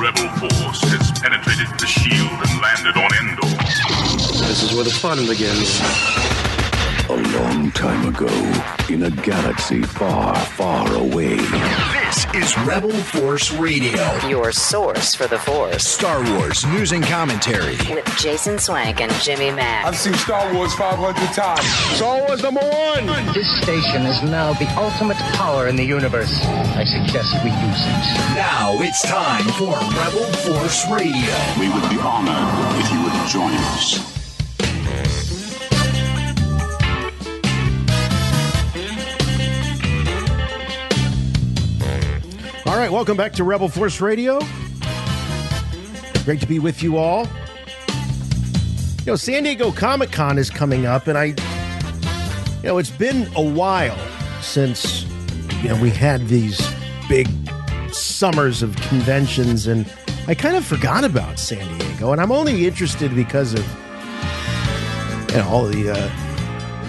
rebel force has penetrated the shield and landed on Endor. This is where the fun begins. A long time ago, in a galaxy far, far away. This is Rebel Force Radio. Your source for the Force. Star Wars news and commentary. With Jason Swank and Jimmy Mack. I've seen Star Wars 500 times. Star Wars #1. This station is now the ultimate power in the universe. I suggest we use it. Now it's time for Rebel Force Radio. We would be honored if you would join us. All right, welcome back to Rebel Force Radio. Great to be with you all. You know, San Diego Comic-Con is coming up, and it's been a while since, we had these big summers of conventions, and I kind of forgot about San Diego, and I'm only interested because of, all the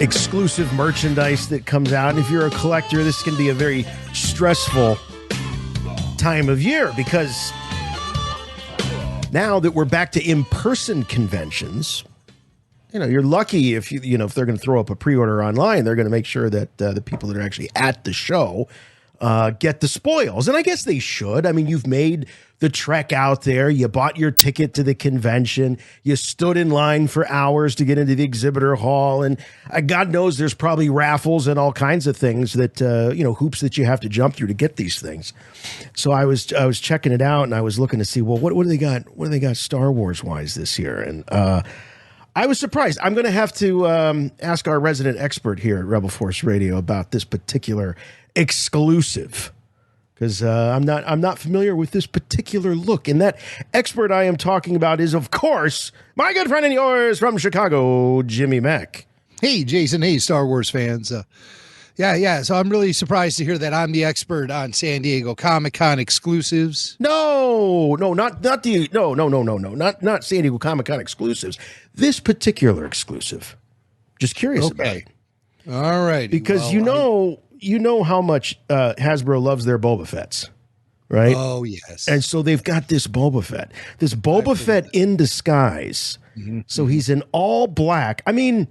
exclusive merchandise that comes out. And if you're a collector, this can be a very stressful time of year, because now that we're back to in-person conventions, you're lucky if if they're going to throw up a pre-order online, they're going to make sure that the people that are actually at the show get the spoils. And I guess they should. I mean, you've made the trek out there. You bought your ticket to the convention. You stood in line for hours to get into the exhibitor hall. And God knows there's probably raffles and all kinds of things that, hoops that you have to jump through to get these things. So I was checking it out, and I was looking to see, well, what do they got? What do they got Star Wars wise this year? And I was surprised. I'm going to have to ask our resident expert here at Rebel Force Radio about this particular exclusive, because I'm not familiar with this particular look. And that expert I am talking about is, of course, my good friend and yours from Chicago, Jimmy Mack. Hey, Jason. Hey, Star Wars fans. Yeah. So I'm really surprised to hear that I'm the expert on San Diego Comic-Con exclusives. Not San Diego Comic-Con exclusives. This particular exclusive. Just curious about it. All right. Because you know how much Hasbro loves their Boba Fetts, right? Oh, yes. And so they've got this Boba Fett. This Boba Fett in disguise. Mm-hmm. So he's in all black. I mean,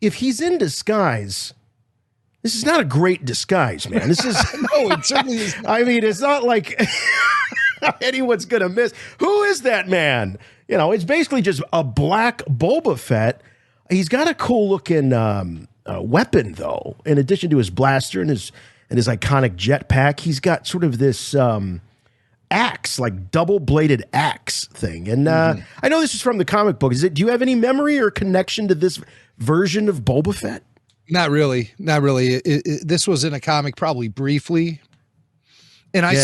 if he's in disguise, this is not a great disguise, man. This is no, it certainly is not. I mean, it's not like anyone's going to miss. Who is that man? It's basically just a black Boba Fett. He's got a cool looking weapon, though. In addition to his blaster and his iconic jetpack, he's got sort of this axe, like double-bladed axe thing. And I know this is from the comic book. Do you have any memory or connection to this version of Boba Fett? Not really. This was in a comic, probably briefly. And I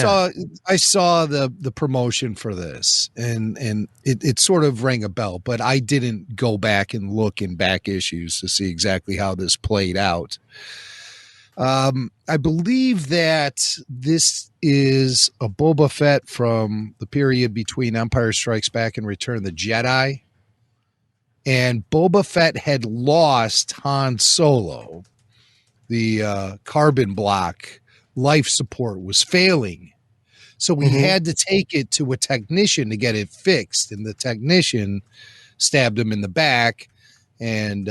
saw the promotion for this, and it sort of rang a bell, but I didn't go back and look in back issues to see exactly how this played out. I believe that this is a Boba Fett from the period between Empire Strikes Back and Return of the Jedi. And Boba Fett had lost Han Solo. The carbon block life support was failing. So we had to take it to a technician to get it fixed. And the technician stabbed him in the back and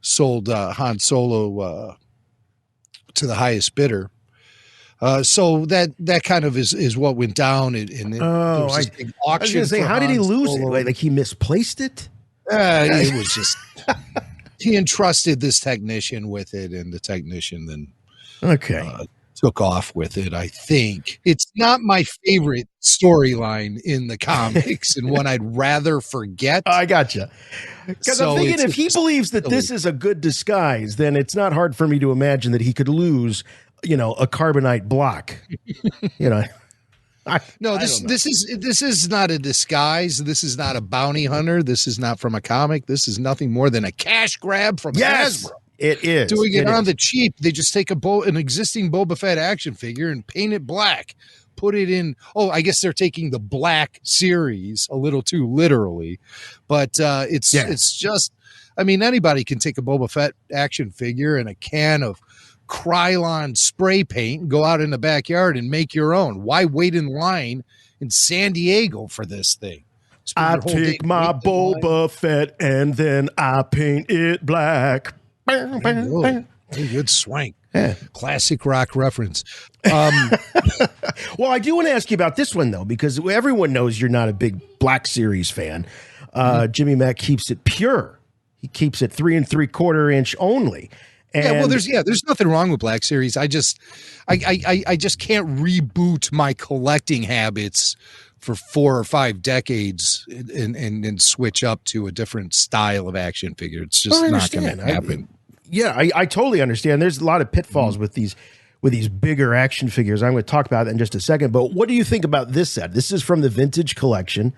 sold Han Solo to the highest bidder. So that kind of is what went down. And there was this big auction. I was going to say, how did he lose it? Like he misplaced it? It was just he entrusted this technician with it, and the technician then took off with it. I think it's not my favorite storyline in the comics and one I'd rather forget. I gotcha. Because I'm thinking if he believes that this is a good disguise, then it's not hard for me to imagine that he could lose, a carbonite block. This is not a disguise. This is not a bounty hunter. This is not from a comic. This is nothing more than a cash grab from Hasbro. It is doing it on the cheap. They just take an existing Boba Fett action figure and paint it black. Put it in. Oh, I guess they're taking the black series a little too literally, but it's just. I mean, anybody can take a Boba Fett action figure and a can of Krylon spray paint and go out in the backyard and make your own. Why wait in line in San Diego for this thing? I take my Boba Fett and then I paint it black. Bang, bang, bang. Very good swank. Yeah. Classic rock reference. Well, I do want to ask you about this one, though, because everyone knows you're not a big Black Series fan. Jimmy Mack keeps it pure. He keeps it 3 3/4 inch only. And there's nothing wrong with Black Series. I just can't reboot my collecting habits for 4 or 5 decades and switch up to a different style of action figure. It's just not going to happen. I totally understand. There's a lot of pitfalls with these bigger action figures. I'm going to talk about that in just a second. But what do you think about this set? This is from the Vintage Collection.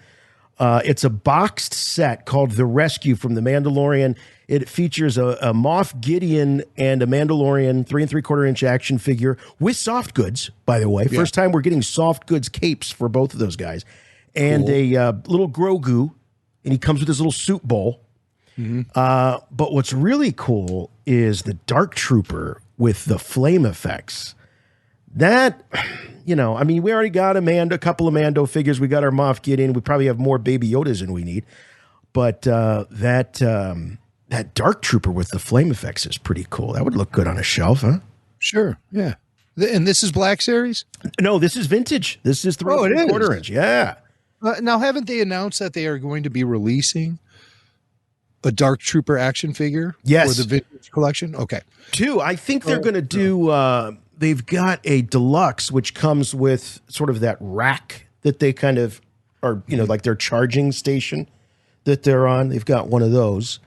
It's a boxed set called The Rescue from The Mandalorian. It features a Moff Gideon and a Mandalorian 3 3/4 inch action figure with soft goods, by the way. First time we're getting soft goods capes for both of those guys. And a little Grogu, and he comes with his little soup bowl. But what's really cool is the Dark Trooper with the flame effects. That, we already got a couple of Mando figures. We got our Moff Gideon. We probably have more Baby Yodas than we need. But that Dark Trooper with the flame effects is pretty cool. That would look good on a shelf, huh? Sure, yeah. And this is Black Series? No, this is vintage. This is 3 3/4 inch. Yeah. Now, haven't they announced that they are going to be releasing a Dark Trooper action figure? Yes. For the Vintage Collection? Okay. 2. I think they're going to do, they've got a deluxe, which comes with sort of that rack that they kind of are, like their charging station that they're on. They've got one of those.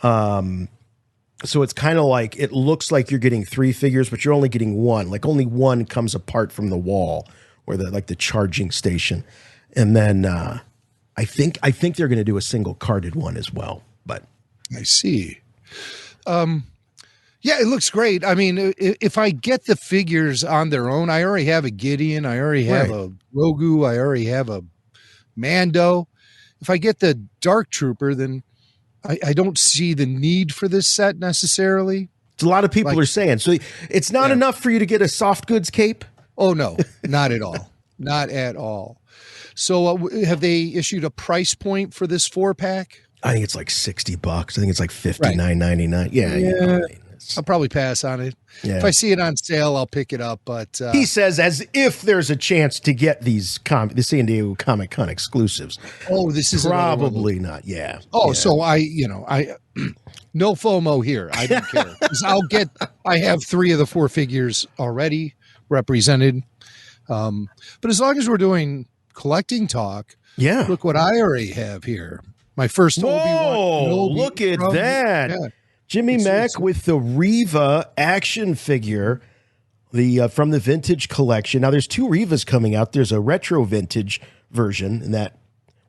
So it's kind of like, it looks like you're getting 3 figures, but you're only getting 1. Like only 1 comes apart from the wall or the charging station. And then I think they're going to do a single carded one as well. But I see. Yeah, it looks great. I mean, if I get the figures on their own, I already have a Gideon. I already have a Grogu. I already have a Mando. If I get the Dark Trooper, then I don't see the need for this set necessarily. It's a lot of people are saying. So it's not enough for you to get a soft goods cape? Oh, no, not at all. Not at all. So have they issued a price point for this 4-pack? I think it's like $60. I think it's like $59.99. Yeah. I'll probably pass on it. Yeah. If I see it on sale, I'll pick it up. But he says as if there's a chance to get these the San Diego Comic Con exclusives. Oh, this is probably not. Yeah. Oh, yeah. So I no FOMO here. I don't care. I have 3 of the 4 figures already represented. But as long as we're doing collecting talk, look what I already have here. My first Obi-Wan. Look at that. Yeah. Jimmy Mack with the Reva action figure, from the Vintage Collection. Now there's 2 Revas coming out. There's a retro vintage version, and that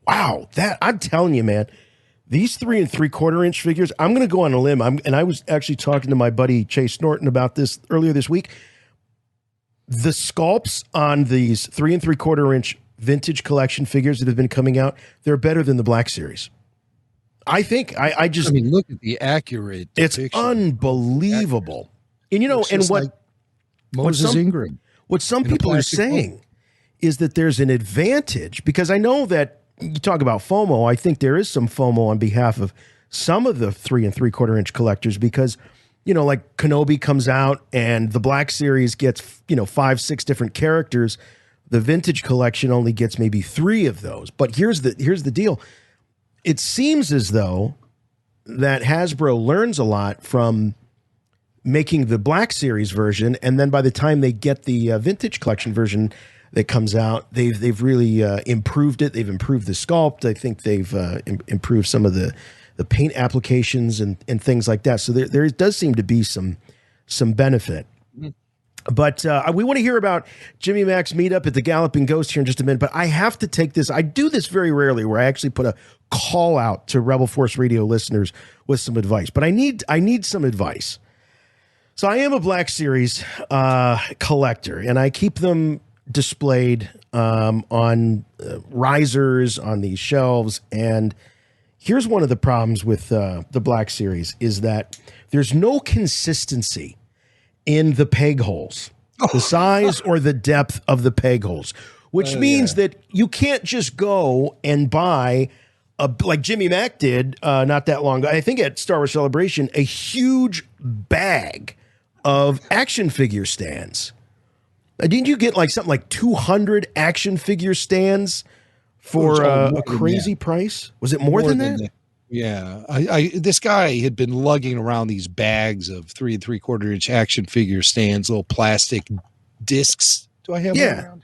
I'm telling you, man, these 3 3/4 inch figures. I'm going to go on a limb. And I was actually talking to my buddy Chase Norton about this earlier this week. The sculpts on these 3 3/4 inch Vintage Collection figures that have been coming out, they're better than the Black Series. I think I mean, look at the accurate depiction. It's unbelievable. And what some people are saying is that there's an advantage, because I know that you talk about FOMO. I think there is some FOMO on behalf of some of the 3 3/4 inch collectors, because like Kenobi comes out and the Black Series gets 5, 6 different characters. The Vintage Collection only gets maybe 3 of those. But here's the deal. It seems as though that Hasbro learns a lot from making the Black Series version, and then by the time they get the Vintage Collection version that comes out, they've really improved it. They've improved the sculpt. I think they've improved some of the paint applications and things like that. So there does seem to be some benefit. But we want to hear about Jimmy Mack's meetup at the Galloping Ghost here in just a minute. But I have to take this. I do this very rarely, where I actually put a call out to Rebel Force Radio listeners with some advice. But I need some advice. So I am a Black Series collector, and I keep them displayed on risers on these shelves. And here's one of the problems with the Black Series is that there's no consistency. in the peg holes, the size or the depth of the peg holes, which means that you can't just go and buy, like Jimmy Mack did not that long ago, I think at Star Wars Celebration, a huge bag of action figure stands. Didn't you get like something like 200 action figure stands for a crazy price? Was it more than that? Yeah, this guy had been lugging around these bags of 3 3/4-inch action figure stands, little plastic discs. Do I have one around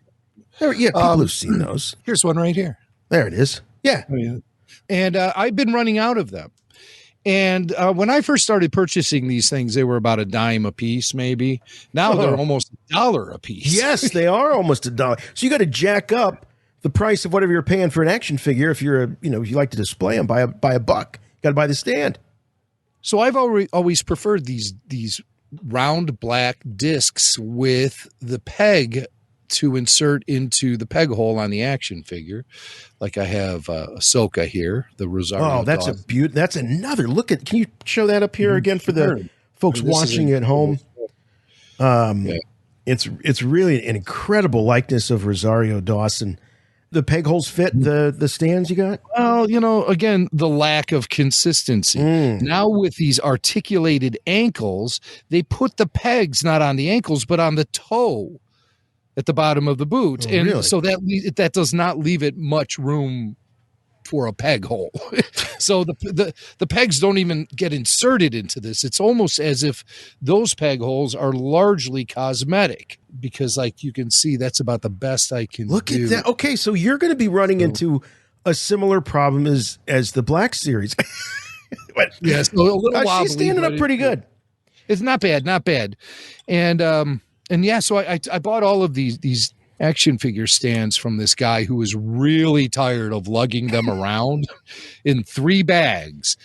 here? Yeah, people have seen those. Here's one right here. There it is. Yeah. And I've been running out of them. And when I first started purchasing these things, they were about a dime a piece, maybe. Now they're almost $1 a piece. Yes, they are almost $1. So you got to jack up the price of whatever you're paying for an action figure. If you're if you like to display them, buy a buck. You got to buy the stand. So I've always preferred these round black discs with the peg to insert into the peg hole on the action figure. Like I have Ahsoka here, the Rosario. Oh, that's dog. That's another look at. Can you show that up here again for the folks watching at home? It's really an incredible likeness of Rosario Dawson. The peg holes fit the stands you got? Well, again, the lack of consistency. Now with these articulated ankles, they put the pegs not on the ankles, but on the toe at the bottom of the boot. And really? So that does not leave it much room for a peg hole. So the pegs don't even get inserted into this. It's almost as if those peg holes are largely cosmetic, because like you can see, that's about the best I can look do. at that. Okay, so you're going to be running into a similar problem as the Black Series. Yes, a little wobbly, she's standing up pretty good. It's not bad, and yeah, so I bought all of these action figure stands from this guy who was really tired of lugging them around in 3 bags,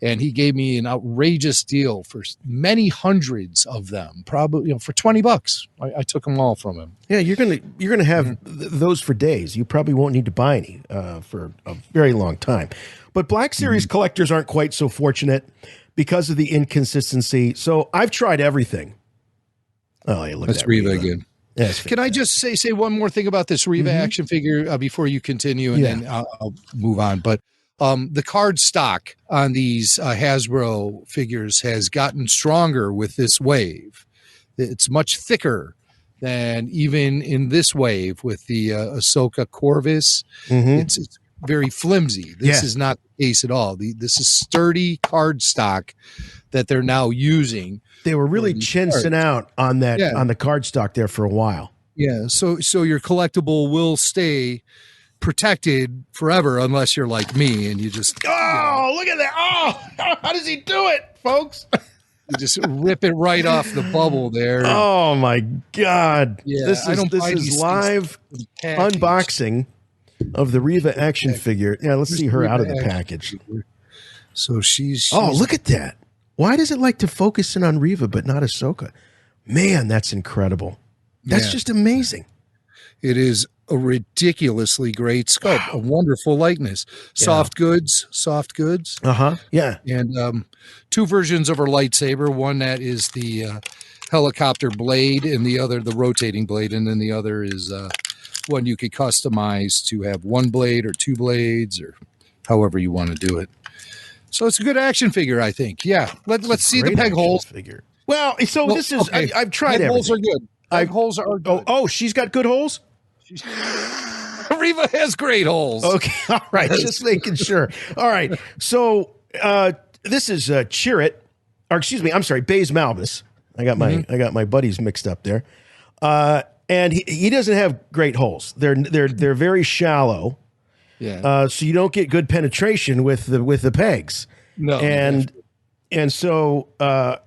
and he gave me an outrageous deal for many hundreds of them, probably for $20. I took them all from him. Yeah, you're gonna have those for days. You probably won't need to buy any for a very long time. But Black Series collectors aren't quite so fortunate because of the inconsistency. So I've tried everything. Oh, yeah, look That's at that Reva again. Yes. Can I just say one more thing about this Reva action figure before you continue, and then I'll move on? But the card stock on these Hasbro figures has gotten stronger with this wave. It's much thicker than even in this wave with the Ahsoka Corvus. It's very flimsy. This is not the case at all. This is sturdy card stock that they're now using. They were really chinsing out on that on the card stock there for a while. Yeah, so your collectible will stay protected forever unless you're like me and you just look at that. Oh, how does he do it, folks? You just rip it right off the bubble there. Oh my God. Yeah, this is live unboxing of the Reva action figure. Yeah, let's see her out of the package. So she's look at that. Why does it like to focus in on Reva but not Ahsoka? Man, that's incredible. That's just amazing. It is a ridiculously great scope, a wonderful likeness. Soft goods. Yeah. And 2 versions of her lightsaber. One that is the helicopter blade, and the other the rotating blade, and then the other is one you could customize to have 1 blade or 2 blades, or however you want to do it. So it's a good action figure, I think. Yeah. Let's see the peg holes. Figure. Well, so this is I've tried everything. Holes are good. Peg holes are good. Oh, she's got good holes? Reva has great holes. Okay. All right. Just making sure. All right. So this is Chirrut, or excuse me, I'm sorry, Baze Malbus. I got my buddies mixed up there. And he doesn't have great holes. They're very shallow. Yeah. So you don't get good penetration with the pegs. No. And so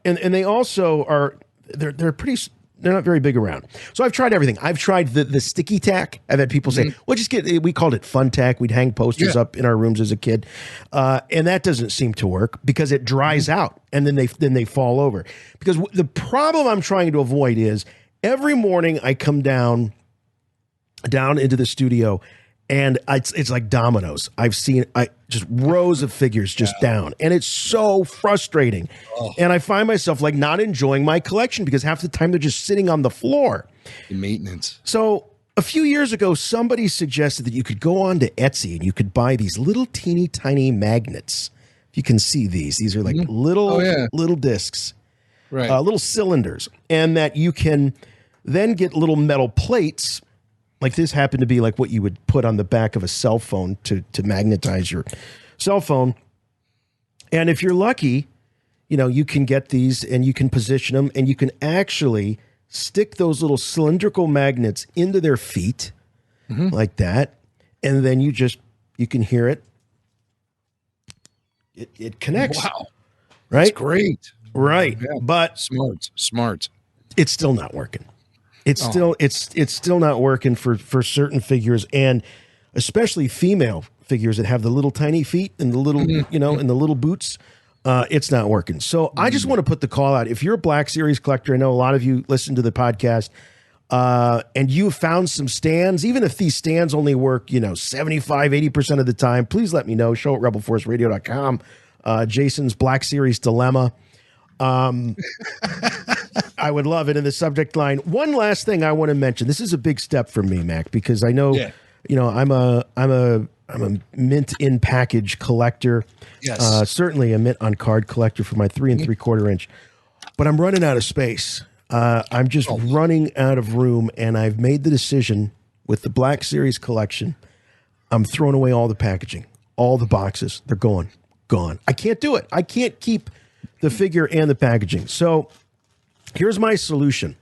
they also are they're not very big around. So I've tried everything. I've tried the sticky tack. I've had people say, we called it fun tack. We'd hang posters up in our rooms as a kid. And that doesn't seem to work because it dries out and then they fall over. Because the problem I'm trying to avoid is every morning I come down into the studio And it's like dominoes. I've seen just rows of figures just down, and it's so frustrating. And I find myself like not enjoying my collection because half the time they're just sitting on the floor. The maintenance. So a few years ago, somebody suggested that you could go on to Etsy and you could buy these little teeny tiny magnets. If you can see these are like little discs, right? Little cylinders, and that you can then get little metal plates. Like this happened to be like what you would put on the back of a cell phone to magnetize your cell phone. And if you're lucky, you can get these and you can position them and you can actually stick those little cylindrical magnets into their feet like that. And then you can hear it. It connects. Wow. Right? That's great. Right. Yeah. But smart. It's still not working. It's still not working for certain figures, and especially female figures that have the little tiny feet and the little and the little boots. It's not working. So I just want to put the call out. If you're a Black Series collector, I know a lot of you listen to the podcast, and you found some stands, even if these stands only work 75, 80% of the time, please let me know. Show at rebelforceradio.com. Jason's Black Series dilemma. I would love it in the subject line. One last thing I want to mention. This is a big step for me, Mac, because I know, I'm a mint in package collector. Yes. Certainly a mint on card collector for my 3 3/4 inch, but I'm running out of space. I'm just running out of room, and I've made the decision with the Black Series collection. I'm throwing away all the packaging, all the boxes. They're gone. I can't do it. I can't keep the figure and the packaging. So here's my solution.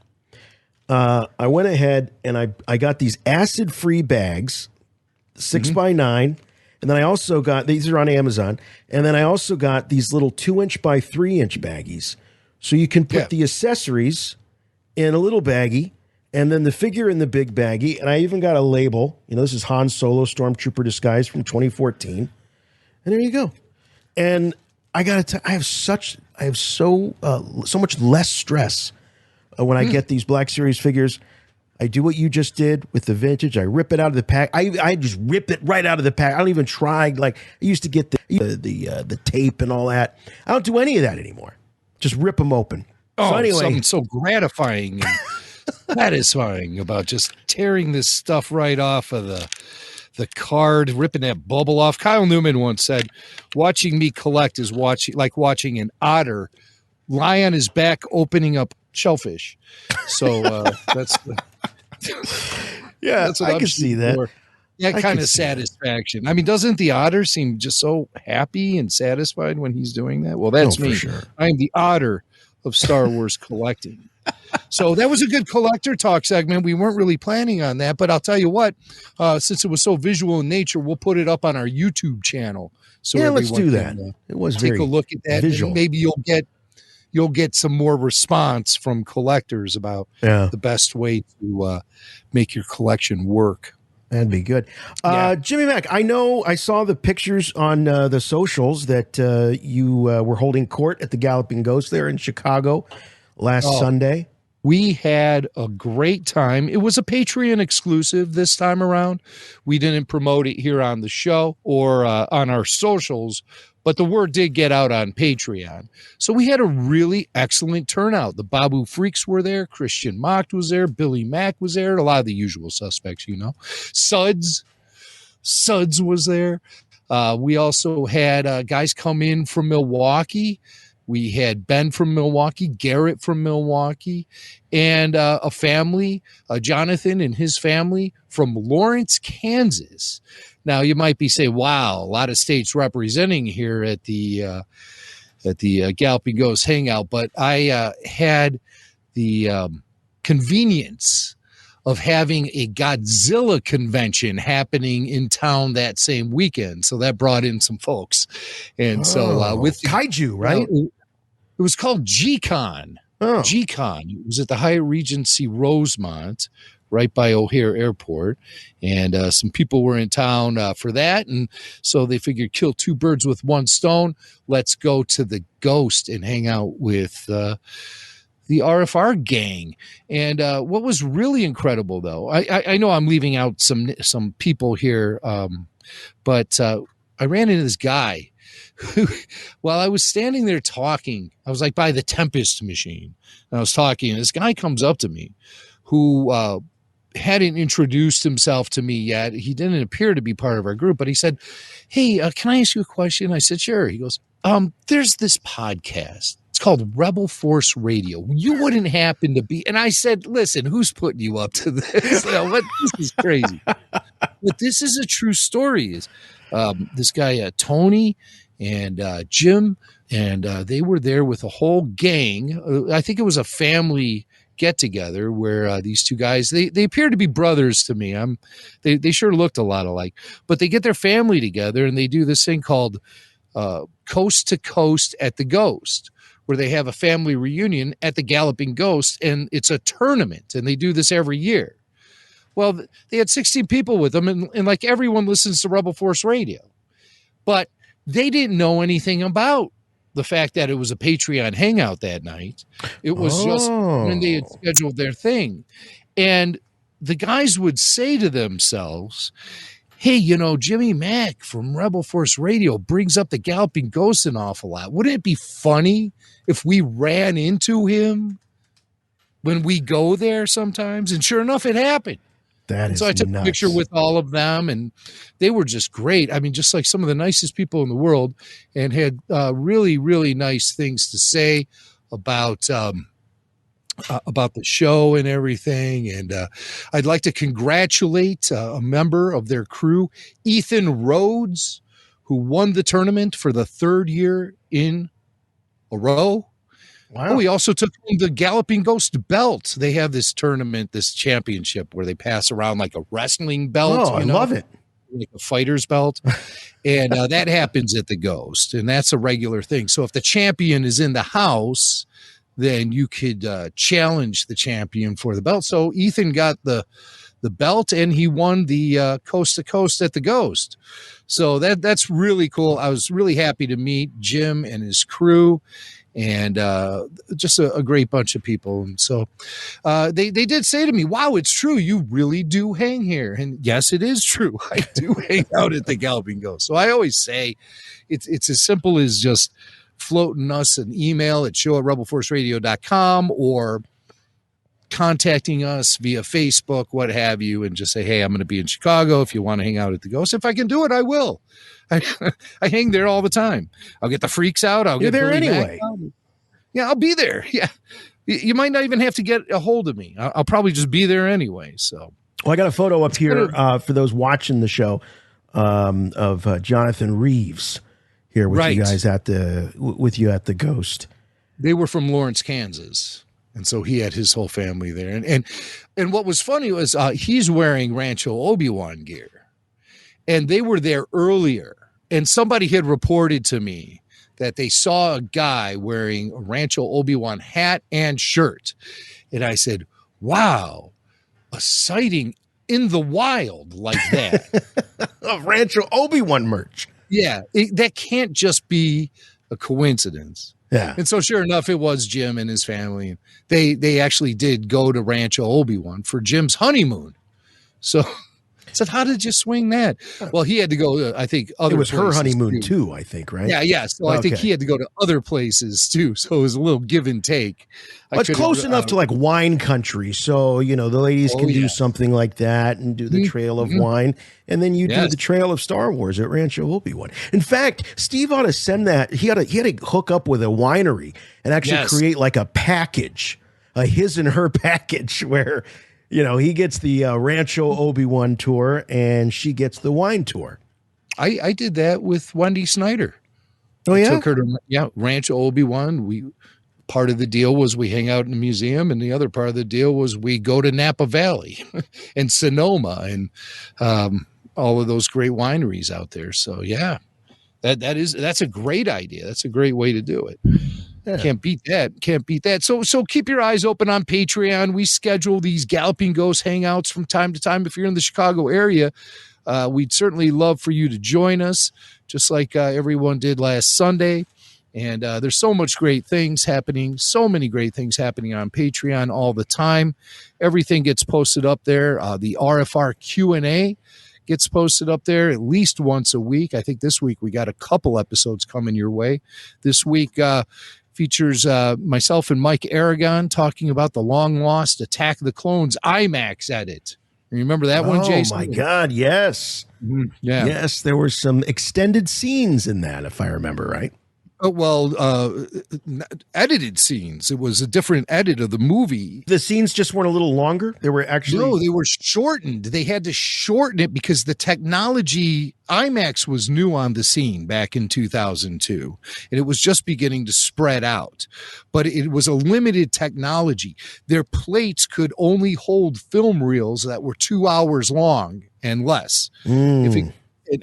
I went ahead and I got these acid-free bags, 6x9, and then I also got, these are on Amazon, and then I also got these little 2-inch by 3-inch baggies. So you can put the accessories in a little baggie, and then the figure in the big baggie, and I even got a label. This is Han Solo Stormtrooper Disguise from 2014. And there you go. And I got to I have so much less stress when I get these Black Series figures. I do what you just did with the vintage. I rip it out of the pack. I just rip it right out of the pack. I don't even try. Like I used to get the tape and all that. I don't do any of that anymore. Just rip them open. Oh, so anyway, something so gratifying and satisfying about just tearing this stuff right off of the card, ripping that bubble off. Kyle Newman once said, "Watching me collect is watching an otter lie on his back opening up shellfish." So that's that's what I can see that. That kind of satisfaction. I mean, doesn't the otter seem just so happy and satisfied when he's doing that? Well, that's me. Sure. I am the otter of Star Wars collecting. So that was a good collector talk segment. We weren't really planning on that, but I'll tell you what, since it was so visual in nature, we'll put it up on our YouTube channel. So let's do that. It was take a look at that. Visual. And maybe you'll get some more response from collectors about the best way to make your collection work. That'd be good. Jimmy Mac, I know I saw the pictures on the socials that you were holding court at the Galloping Ghost there in Chicago last Sunday. We had a great time. It was a Patreon exclusive this time around. We didn't promote it here on the show or on our socials, but the word did get out on Patreon. So we had a really excellent turnout. The Babu Freaks were there. Christian Mocht was there. Billy Mack was there. A lot of the usual suspects, Suds was there. We also had guys come in from Milwaukee. We had Ben from Milwaukee, Garrett from Milwaukee, and a family, Jonathan and his family from Lawrence, Kansas. Now, you might be saying, wow, a lot of states representing here at the Galloping Ghost Hangout, but I had the convenience of having a Godzilla convention happening in town that same weekend. So that brought in some folks. And with Kaiju, right? It was called G-Con. G-Con. It was at the Hyatt Regency Rosemont, right by O'Hare Airport. And some people were in town for that. And so they figured kill two birds with one stone. Let's go to the Ghost and hang out with the the RFR gang. And what was really incredible, though, I know I'm leaving out some people here, but I ran into this guy who, while I was standing there talking, I was like by the Tempest machine, and I was talking, and this guy comes up to me who hadn't introduced himself to me yet. He didn't appear to be part of our group, but he said, "Hey, can I ask you a question?" I said, "Sure." He goes, "There's this podcast. It's called Rebel Force Radio. You wouldn't happen to be," and I said, "Listen, who's putting you up to this? This is crazy." But this is a true story. Is this guy Tony and Jim, and they were there with a whole gang. I think it was a family get together where these two guys, they appear to be brothers to me. They sure looked a lot alike, but they get their family together and they do this thing called Coast to Coast at the Ghost, where they have a family reunion at the Galloping Ghost, and it's a tournament, and they do this every year. Well, they had 16 people with them, and like everyone listens to Rebel Force Radio, but they didn't know anything about the fact that it was a Patreon hangout that night. It was just when they had scheduled their thing. And the guys would say to themselves, "Hey, Jimmy Mack from Rebel Force Radio brings up the Galloping Ghost an awful lot. Wouldn't it be funny if we ran into him when we go there sometimes?" And sure enough, it happened. So I took a picture with all of them, and they were just great. I mean, just like some of the nicest people in the world, and had really, really nice things to say about the show and everything. And I'd like to congratulate a member of their crew, Ethan Rhodes, who won the tournament for the third year in a row. Wow. Oh, he also took the Galloping Ghost belt. They have this tournament, this championship, where they pass around like a wrestling belt. Oh, I love it. Like a fighter's belt. And that happens at the Ghost, and that's a regular thing. So if the champion is in the house, then you could challenge the champion for the belt. So Ethan got the belt, and he won the Coast to Coast at the Ghost. So that's really cool. I was really happy to meet Jim and his crew, and just a great bunch of people. And so they did say to me, "Wow, it's true. You really do hang here." And yes, it is true. I do hang out at the Galloping Ghost. So I always say it's as simple as just floating us an email at show@rebelforceradio.com or contacting us via Facebook, what have you, and just say, "Hey, I'm going to be in Chicago. If you want to hang out at the Ghost," if I can do it, I will. I hang there all the time. I'll get the freaks out. You're there anyway. Yeah, I'll be there. Yeah. You might not even have to get a hold of me. I'll probably just be there anyway. So, well, I got a photo up here for those watching the show of Jonathan Reeves here with you guys with you at the Ghost. They were from Lawrence, Kansas. And so he had his whole family there. And what was funny was he's wearing Rancho Obi-Wan gear. And they were there earlier. And somebody had reported to me that they saw a guy wearing a Rancho Obi-Wan hat and shirt. And I said, "Wow, a sighting in the wild like that." Of Rancho Obi-Wan merch. Yeah, that can't just be a coincidence. Yeah. And so sure enough, it was Jim and his family. They actually did go to Rancho Obi-Wan for Jim's honeymoon. So I said, "How did you swing that?" Well, he had to go, I think, other places. It was her honeymoon too, I think, right? Yeah. So I think he had to go to other places too. So it was a little give and take. Well, it's close enough to like wine country. So, the ladies can do something like that and do the Trail of Wine. And then you do the Trail of Star Wars at Rancho Obi-Wan. In fact, Steve ought to send that. He had to hook up with a winery and actually create like a package, a his and her package where, he gets the Rancho Obi-Wan tour and she gets the wine tour. I did that with Wendy Snyder. Oh, yeah? I took her to Rancho Obi-Wan. Part of the deal was we hang out in the museum, and the other part of the deal was we go to Napa Valley and Sonoma and all of those great wineries out there. So yeah, that's a great idea. That's a great way to do it. Yeah. Can't beat that. So keep your eyes open on Patreon. We schedule these Galloping Ghost hangouts from time to time. If you're in the Chicago area, we'd certainly love for you to join us, just like everyone did last Sunday. And there's so much great things happening, so many great things happening on Patreon all the time. Everything gets posted up there. The RFR Q&A gets posted up there at least once a week. I think this week we got a couple episodes coming your way. This week features myself and Mike Aragon talking about the long-lost Attack of the Clones IMAX edit. Remember that one, Jason? Oh, my God, yes. Mm-hmm. Yeah. Yes, there were some extended scenes in that, if I remember right. Edited scenes. It was a different edit of the movie. The scenes just weren't a little longer? They were actually... No, they were shortened. They had to shorten it because the technology... IMAX was new on the scene back in 2002, and it was just beginning to spread out. But it was a limited technology. Their plates could only hold film reels that were 2 hours long and less. If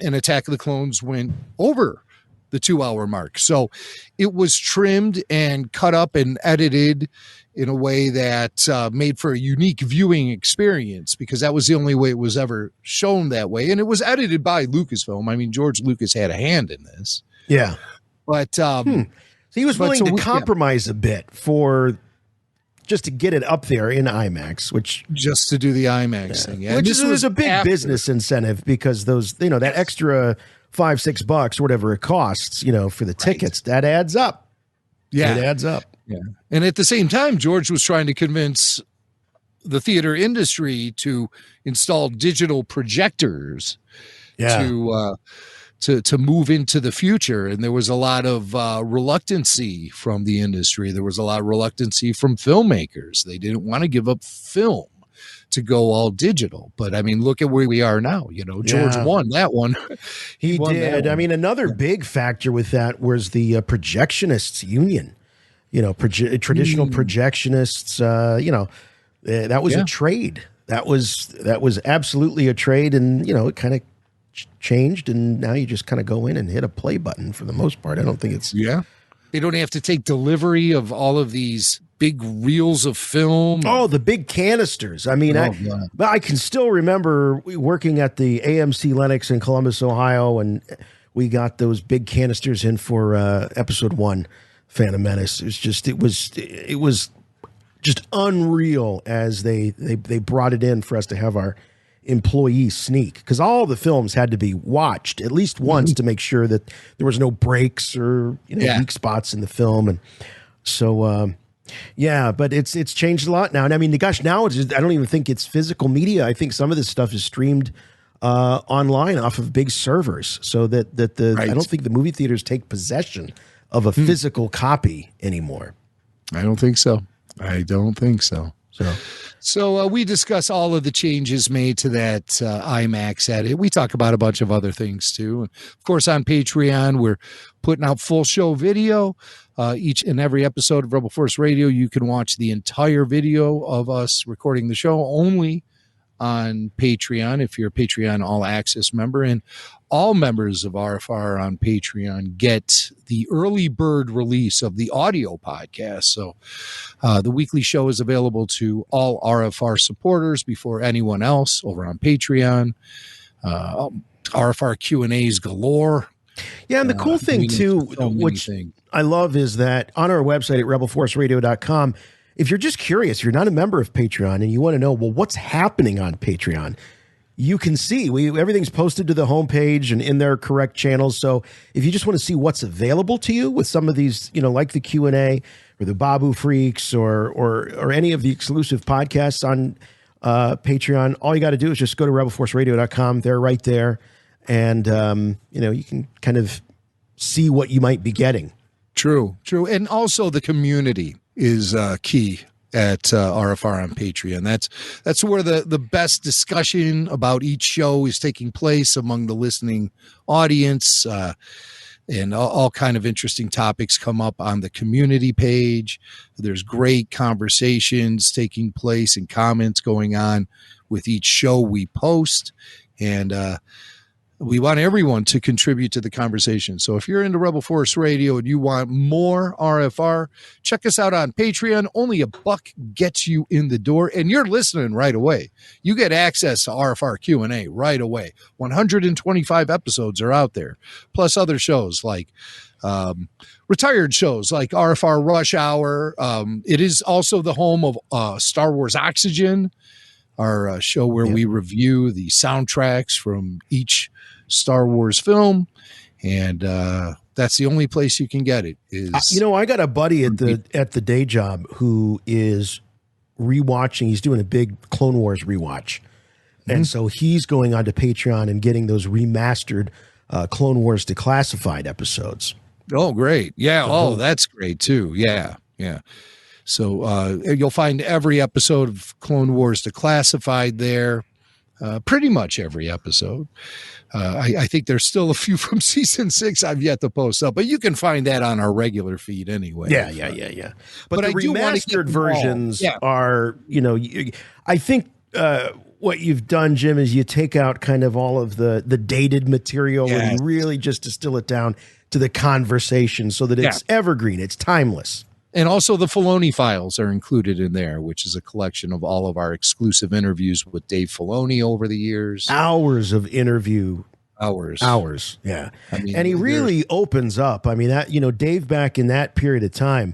an Attack of the Clones went over the 2 hour mark. So it was trimmed and cut up and edited in a way that made for a unique viewing experience, because that was the only way it was ever shown that way. And it was edited by Lucasfilm. I mean, George Lucas had a hand in this. Yeah. But so he was willing to compromise a bit for just to get it up there in IMAX, which just to do the IMAX thing. Yeah. Which was a big business incentive, because those, that extra $5-6 or whatever it costs, for the tickets, that adds up. Yeah. It adds up. Yeah. And at the same time, George was trying to convince the theater industry to install digital projectors to move into the future. And there was a lot of reluctancy from the industry. There was a lot of reluctancy from filmmakers. They didn't want to give up film to go all digital. But I mean, look at where we are now. George won that one. He did. I mean, another big factor with that was the projectionists union. Traditional projectionists. That was a trade. That was absolutely a trade, and it kind of changed. And now you just kind of go in and hit a play button for the most part. I don't think it's They don't have to take delivery of all of these big reels of film. Oh, the big canisters. I mean, I can still remember working at the AMC Lenox in Columbus, Ohio, and we got those big canisters in for episode 1, Phantom Menace. It was just unreal as they brought it in for us to have our employees sneak, because all the films had to be watched at least once to make sure that there was no breaks or weak spots in the film. And so but it's changed a lot now. And I mean, gosh, now I don't even think it's physical media. I think some of this stuff is streamed online off of big servers, so that I don't think the movie theaters take possession of a physical copy anymore. I don't think so. So we discuss all of the changes made to that IMAX edit. We talk about a bunch of other things too. And of course, on Patreon, we're putting out full show video. Each and every episode of Rebel Force Radio, you can watch the entire video of us recording the show only on Patreon if you're a Patreon All Access member. And all members of RFR on Patreon get the early bird release of the audio podcast. So the weekly show is available to all RFR supporters before anyone else over on Patreon. RFR Q&As galore. Yeah, and the cool thing too, which I love, is that on our website at rebelforceradio.com, if you're just curious, you're not a member of Patreon and you want to know, well, what's happening on Patreon, you can see everything's posted to the homepage and in their correct channels. So if you just want to see what's available to you with some of these, like the Q&A or the Babu Freaks or any of the exclusive podcasts on Patreon, all you got to do is just go to rebelforceradio.com. They're right there. And, you can kind of see what you might be getting. True. And also the community is key at RFR on Patreon. That's where the best discussion about each show is taking place among the listening audience, and all kind of interesting topics come up on the community page. There's great conversations taking place and comments going on with each show we post, and we want everyone to contribute to the conversation. So if you're into Rebel Force Radio and you want more RFR, check us out on Patreon. Only $1 gets you in the door, and you're listening right away. You get access to RFR Q&A right away. 125 episodes are out there, plus other shows like retired shows like RFR Rush Hour. It is also the home of Star Wars Oxygen, our show where we review the soundtracks from each Star Wars film, and that's the only place you can get it. Is I got a buddy at the day job who is rewatching. He's doing a big Clone Wars rewatch, and so he's going onto Patreon and getting those remastered Clone Wars Declassified episodes. Oh, great! Yeah, that's great too. Yeah. So you'll find every episode of Clone Wars Declassified there. Pretty much every episode. I think there's still a few from season 6 I've yet to post up, but you can find that on our regular feed anyway. Yeah. But the I do want to remastered versions are, I think what you've done, Jim, is you take out kind of all of the dated material and you really just distill it down to the conversation so that it's evergreen, it's timeless. And also the Filoni files are included in there, which is a collection of all of our exclusive interviews with Dave Filoni over the years. Hours of interview. Hours. Yeah. I mean, and he really opens up. I mean, that, Dave back in that period of time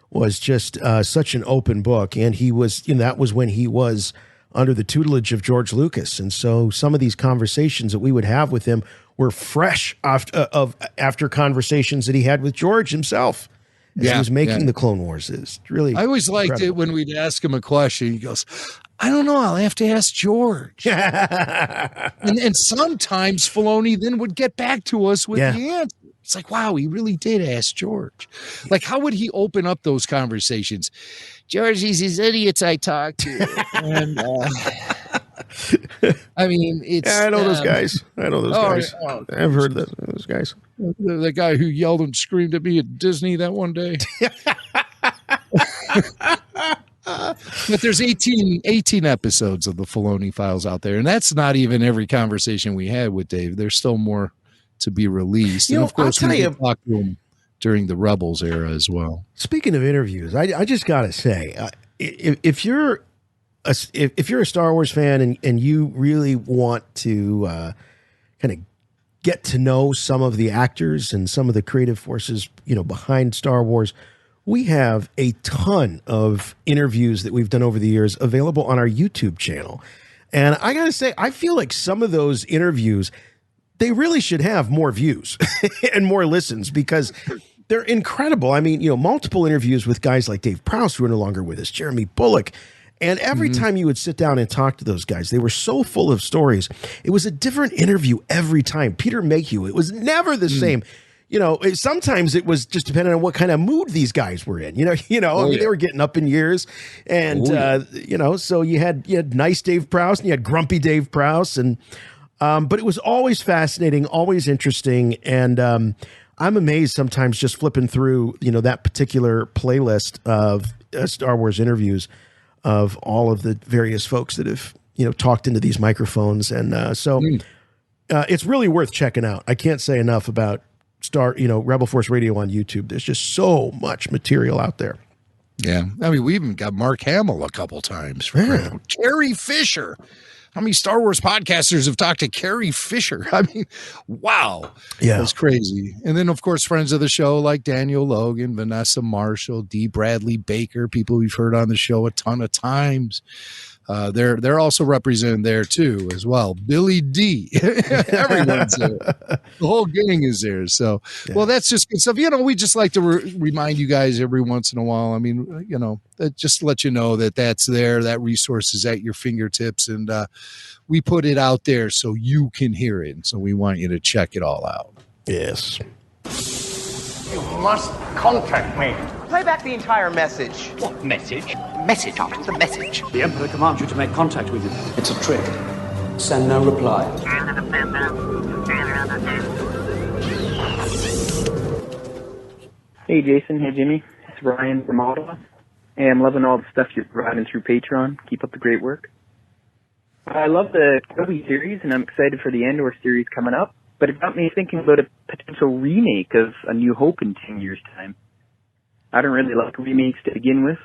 was just such an open book. And he was, that was when he was under the tutelage of George Lucas. And so some of these conversations that we would have with him were fresh after conversations that he had with George himself. As he was making the Clone Wars. Is really. I always liked it when we'd ask him a question. He goes, "I don't know. I'll have to ask George." and sometimes Filoni then would get back to us with the answer. It's like, wow, he really did ask George. Like, how would he open up those conversations? George, these idiots I talk to. And, I mean, it's. Yeah, I know those guys. Guys. I've heard those guys. The guy who yelled and screamed at me at Disney that one day. But there's 18 episodes of the Filoni files out there, and that's not even every conversation we had with Dave. There's still more to be released. And of course, we talked to him during the Rebels era as well. Speaking of interviews, I just got to say, if you're a Star Wars fan and you really want to kind of get to know some of the actors and some of the creative forces, behind Star Wars, we have a ton of interviews that we've done over the years available on our YouTube channel. And I got to say, I feel like some of those interviews, they really should have more views and more listens because they're incredible. I mean, multiple interviews with guys like Dave Prowse, who are no longer with us, Jeremy Bullock. And every time you would sit down and talk to those guys, they were so full of stories. It was a different interview every time. Peter Mayhew, it was never the same. Sometimes it was just depending on what kind of mood these guys were in. They were getting up in years, and so you had nice Dave Prowse and you had grumpy Dave Prowse, and but it was always fascinating, always interesting, and I'm amazed sometimes just flipping through that particular playlist of Star Wars interviews of all of the various folks that have, talked into these microphones. And it's really worth checking out. I can't say enough about Rebel Force Radio on YouTube. There's just so much material out there. Yeah. I mean, we even got Mark Hamill a couple times. Carrie Fisher. How many Star Wars podcasters have talked to Carrie Fisher? I mean, wow. Yeah. That's crazy. And then, of course, friends of the show like Daniel Logan, Vanessa Marshall, D. Bradley Baker, people we've heard on the show a ton of times. They're also represented there too as well. Billy D. Everyone's there. The whole gang is there. So, well, that's just good stuff. We just like to remind you guys every once in a while. I mean, just to let you know that that's there. That resource is at your fingertips, and we put it out there so you can hear it. So we want you to check it all out. Yes. You must contact me. Play back the entire message. What message? Message, Arthur, the message. The Emperor commands you to make contact with him. It's a trick. Send no reply. Hey, Jason. Hey, Jimmy. It's Ryan from Ottawa. Hey, I'm loving all the stuff you're providing through Patreon. Keep up the great work. I love the Kenobi series, and I'm excited for the Andor series coming up. But it got me thinking about a potential remake of A New Hope in 10 years' time. I don't really like remakes to begin with,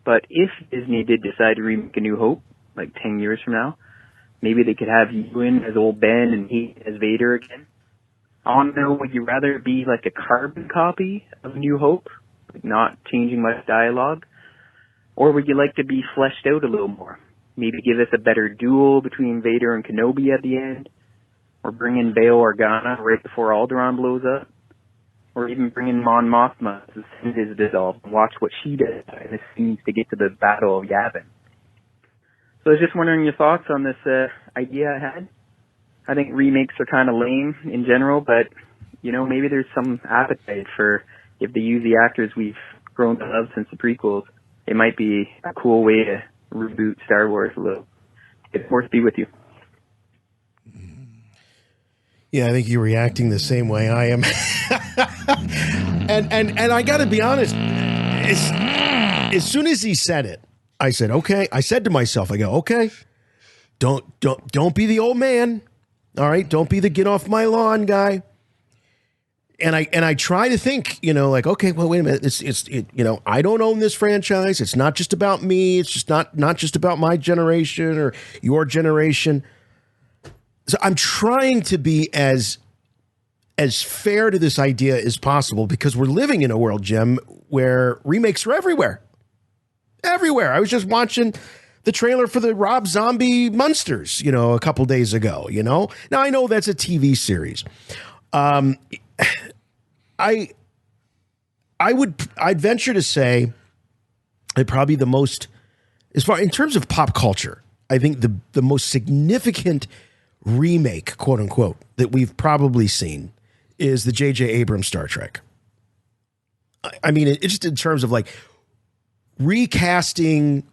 but if Disney did decide to remake A New Hope, like 10 years from now, maybe they could have Ewan as old Ben and Hayden as Vader again. I want to know, would you rather be like a carbon copy of A New Hope, like not changing much dialogue, or would you like to be fleshed out a little more? Maybe give us a better duel between Vader and Kenobi at the end, or bring in Bail Organa right before Alderaan blows up, or even bring in Mon Mothma as soon as is dissolved and watch what she does in the scenes to get to the Battle of Yavin. So I was just wondering your thoughts on this idea I had. I think remakes are kind of lame in general, but, you know, maybe there's some appetite for, if they use the actors we've grown to love since the prequels, it might be a cool way to reboot Star Wars a little. It's worth be with you. Yeah, I think you're reacting the same way I am. and I got to be honest, as soon as he said it, I said, okay. I said to myself, I go, okay, don't be the old man. All right, don't be the get off my lawn guy. And I try to think, you know, like, okay, well, wait a minute. It's you know, I don't own this franchise. It's not just about me. It's just not just about my generation or your generation. So I'm trying to be as fair to this idea as possible, because we're living in a world, Jim, where remakes are everywhere. Everywhere. I was just watching the trailer for the Rob Zombie Munsters, you know, a couple days ago, you know. Now, I know that's a TV series. I'd venture to say that probably the most, as far in terms of pop culture, I think the most significant remake, quote unquote, that we've probably seen is the J.J. Abrams Star Trek. I mean, it's just in terms of like recasting,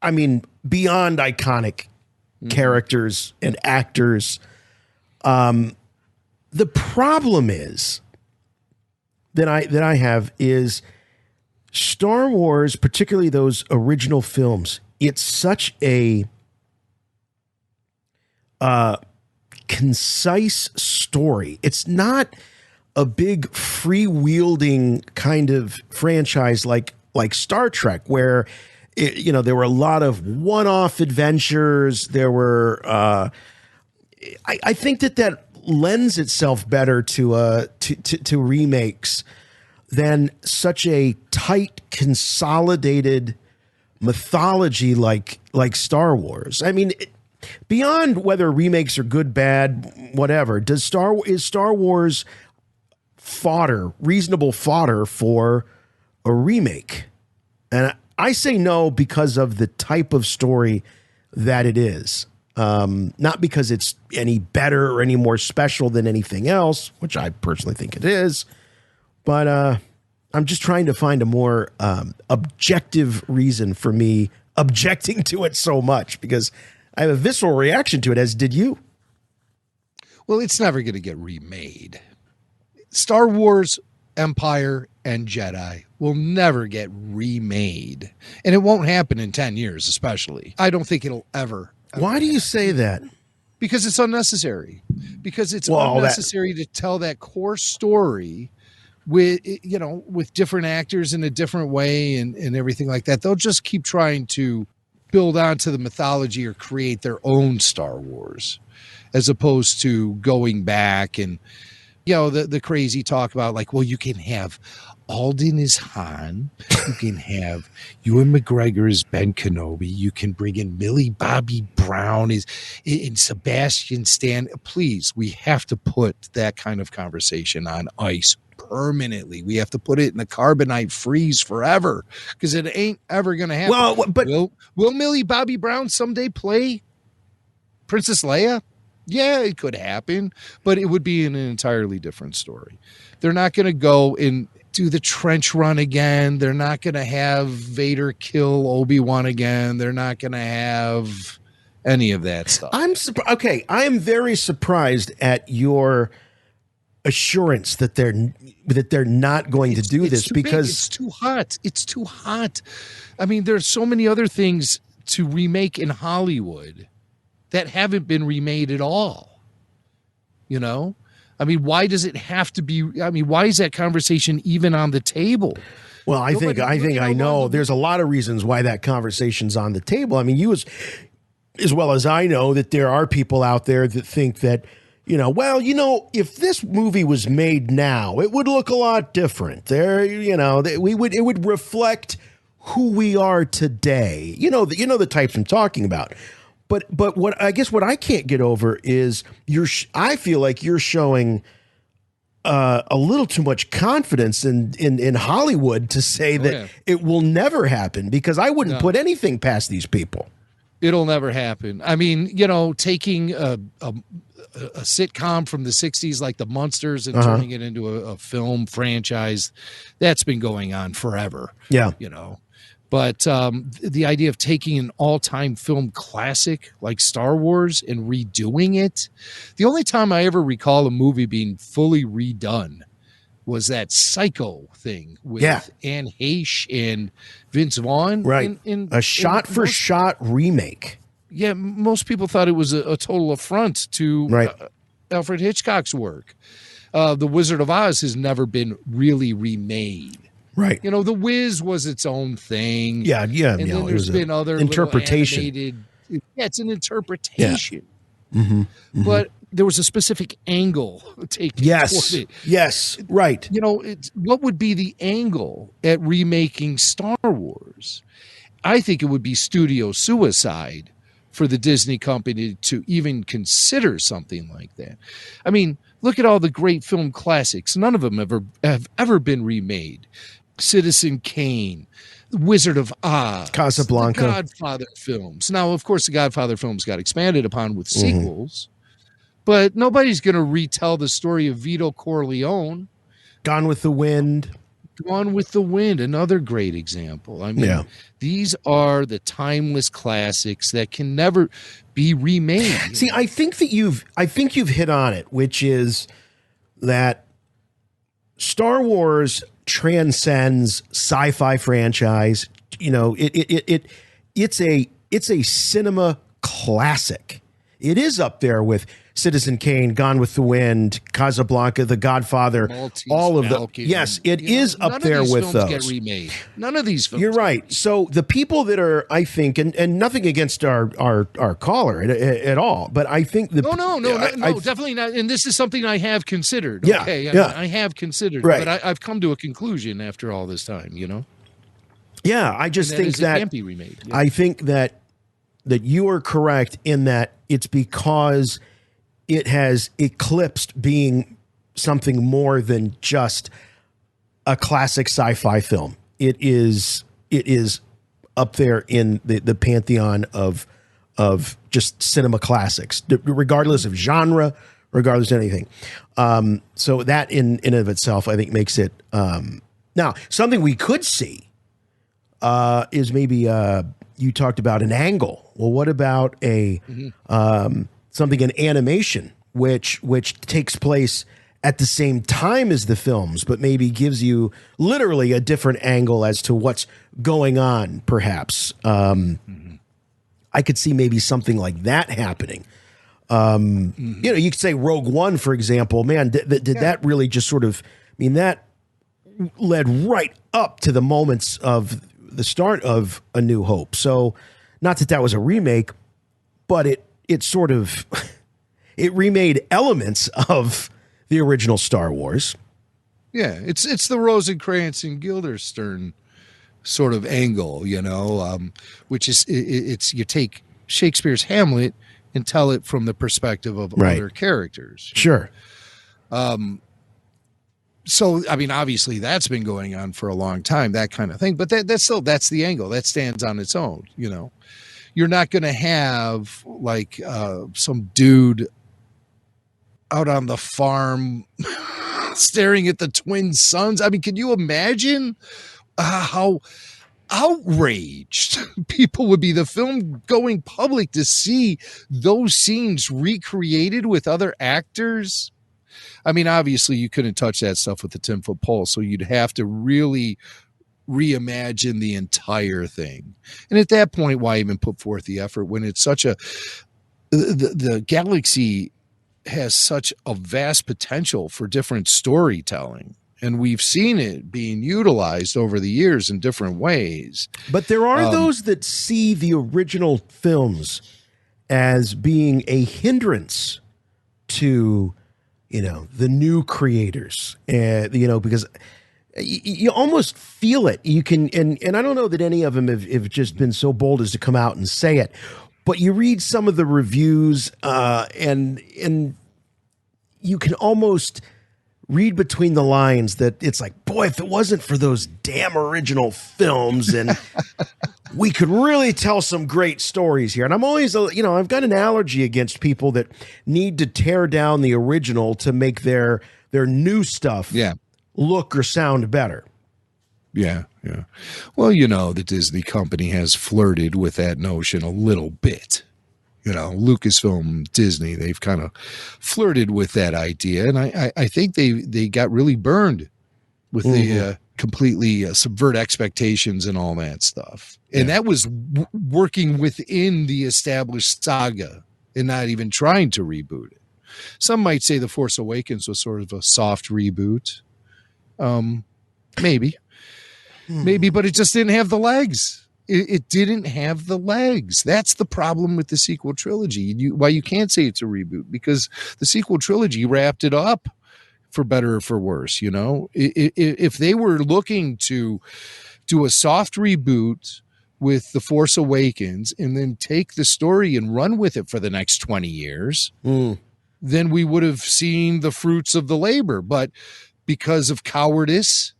I mean, beyond iconic characters and actors. The problem is that I have is Star Wars, particularly those original films. It's such a concise story. It's not a big freewheeling kind of franchise like Star Trek, where you know, there were a lot of one-off adventures. There were I think that lends itself better to remakes than such a tight, consolidated mythology like Star Wars. I mean, beyond whether remakes are good, bad, whatever, is Star Wars fodder, reasonable fodder for a remake? And I say no because of the type of story that it is. Not because it's any better or any more special than anything else, which I personally think it is, but I'm just trying to find a more objective reason for me objecting to it so much, because I have a visceral reaction to it, as did you. Well, it's never going to get remade. Star Wars, Empire, and Jedi will never get remade. And it won't happen in 10 years, especially. I don't think it'll ever. Why do you say that? Because it's unnecessary. Because it's unnecessary to tell that core story with, you know, with different actors in a different way and everything like that. They'll just keep trying to build onto the mythology or create their own Star Wars, as opposed to going back and, you know, the crazy talk about like, well, you can have Alden as Han, you can have Ewan McGregor as Ben Kenobi, you can bring in Millie Bobby Brown as in Sebastian Stan. Please, we have to put that kind of conversation on ice permanently. We have to put it in a carbonite freeze forever, because it ain't ever going to happen. Well, but will Millie Bobby Brown someday play Princess Leia? Yeah, it could happen, but it would be an entirely different story. They're not going to go and do the trench run again. They're not going to have Vader kill Obi-Wan again. They're not going to have any of that stuff. I am very surprised at your assurance that they're not going to do this, because it's too hot. It's too hot. I mean, there's so many other things to remake in Hollywood that haven't been remade at all. You know, I mean, why does it have to be? I mean, why is that conversation even on the table? Well, I think I know there's a lot of reasons why that conversation's on the table. I mean, you as well as I know that there are people out there that think that, you know, well, you know, if this movie was made now, it would look a lot different. There, you know, it would reflect who we are today. You know the types I'm talking about. But what I can't get over is I feel like you're showing a little too much confidence in Hollywood to say that it will never happen, because I wouldn't put anything past these people. It'll never happen. I mean, you know, taking a sitcom from the 60s like The Munsters and turning it into a film franchise, that's been going on forever. Yeah. You know, but the idea of taking an all-time film classic like Star Wars and redoing it, the only time I ever recall a movie being fully redone was that Psycho thing with Anne Heche and Vince Vaughn. Right. A shot-for-shot remake. Yeah, most people thought it was a total affront to Alfred Hitchcock's work. The Wizard of Oz has never been really remade. Right. You know, The Wiz was its own thing. Yeah. And then there's been other interpretation. It's an interpretation. Yeah. But there was a specific angle taken toward it. Yes, right. You know, what would be the angle at remaking Star Wars? I think it would be studio suicide for the Disney company to even consider something like that. I mean, look at all the great film classics. None of them have ever been remade. Citizen Kane, Wizard of Oz, Casablanca, the Godfather films. Now, of course, the Godfather films got expanded upon with sequels, but nobody's going to retell the story of Vito Corleone. Gone with the Wind. Gone with the Wind, another great example. I mean, these are the timeless classics that can never be remade. See, I think you've hit on it, which is that Star Wars transcends sci-fi franchise. You know, it's a cinema classic. It is up there with Citizen Kane, Gone with the Wind, Casablanca, The Godfather, Maltese all of Falcon. them. Yes, it is up there with those. Get remade. None of these films. You're right. So the people that are, I think, and nothing against our caller at all, but I think No, definitely not. And this is something I have considered. Yeah, okay, I have considered, right. But I've come to a conclusion after all this time. You know. Yeah, I just think that it can't be remade. Yeah. I think that you are correct in that it's because it has eclipsed being something more than just a classic sci-fi film. It is up there in the pantheon of just cinema classics, regardless of genre, regardless of anything. So that in and of itself, I think, makes it now something we could see is maybe you talked about an angle. Well, what about something in animation, which takes place at the same time as the films, but maybe gives you literally a different angle as to what's going on, perhaps. I could see maybe something like that happening. You know, you could say Rogue One, for example. Man, did that really just sort of, I mean, that led right up to the moments of the start of A New Hope. So not that was a remake, but it sort of it remade elements of the original Star Wars. Yeah, it's the Rosencrantz and Guildenstern sort of angle, you know, which is it's you take Shakespeare's Hamlet and tell it from the perspective of other characters. Sure. So, I mean, obviously that's been going on for a long time, that kind of thing, but that's the angle that stands on its own. You know, you're not going to have like some dude out on the farm staring at the twin suns. I mean, can you imagine how outraged people would be, the film going public, to see those scenes recreated with other actors? I mean, obviously you couldn't touch that stuff with the 10-foot pole, so you'd have to really reimagine the entire thing. And at that point, why even put forth the effort when it's such a the galaxy has such a vast potential for different storytelling, and we've seen it being utilized over the years in different ways. But there are those that see the original films as being a hindrance to, the new creators, because you almost feel it. You can, and I don't know that any of them have just been so bold as to come out and say it, but you read some of the reviews, and you can almost read between the lines that it's like, boy, if it wasn't for those damn original films, and we could really tell some great stories here. And I'm always, I've got an allergy against people that need to tear down the original to make their new stuff look or sound better. Yeah. Well, the Disney company has flirted with that notion a little bit. Lucasfilm, Disney, they've kind of flirted with that idea. And I think they got really burned with the completely subvert expectations and all that stuff. And that was working within the established saga and not even trying to reboot it. Some might say The Force Awakens was sort of a soft reboot. Maybe, but it just didn't have the legs. It didn't have the legs. That's the problem with the sequel trilogy. Why you can't say it's a reboot, because the sequel trilogy wrapped it up, for better or for worse. If they were looking to do a soft reboot with The Force Awakens and then take the story and run with it for the next 20 years, then we would have seen the fruits of the labor. But because of cowardice,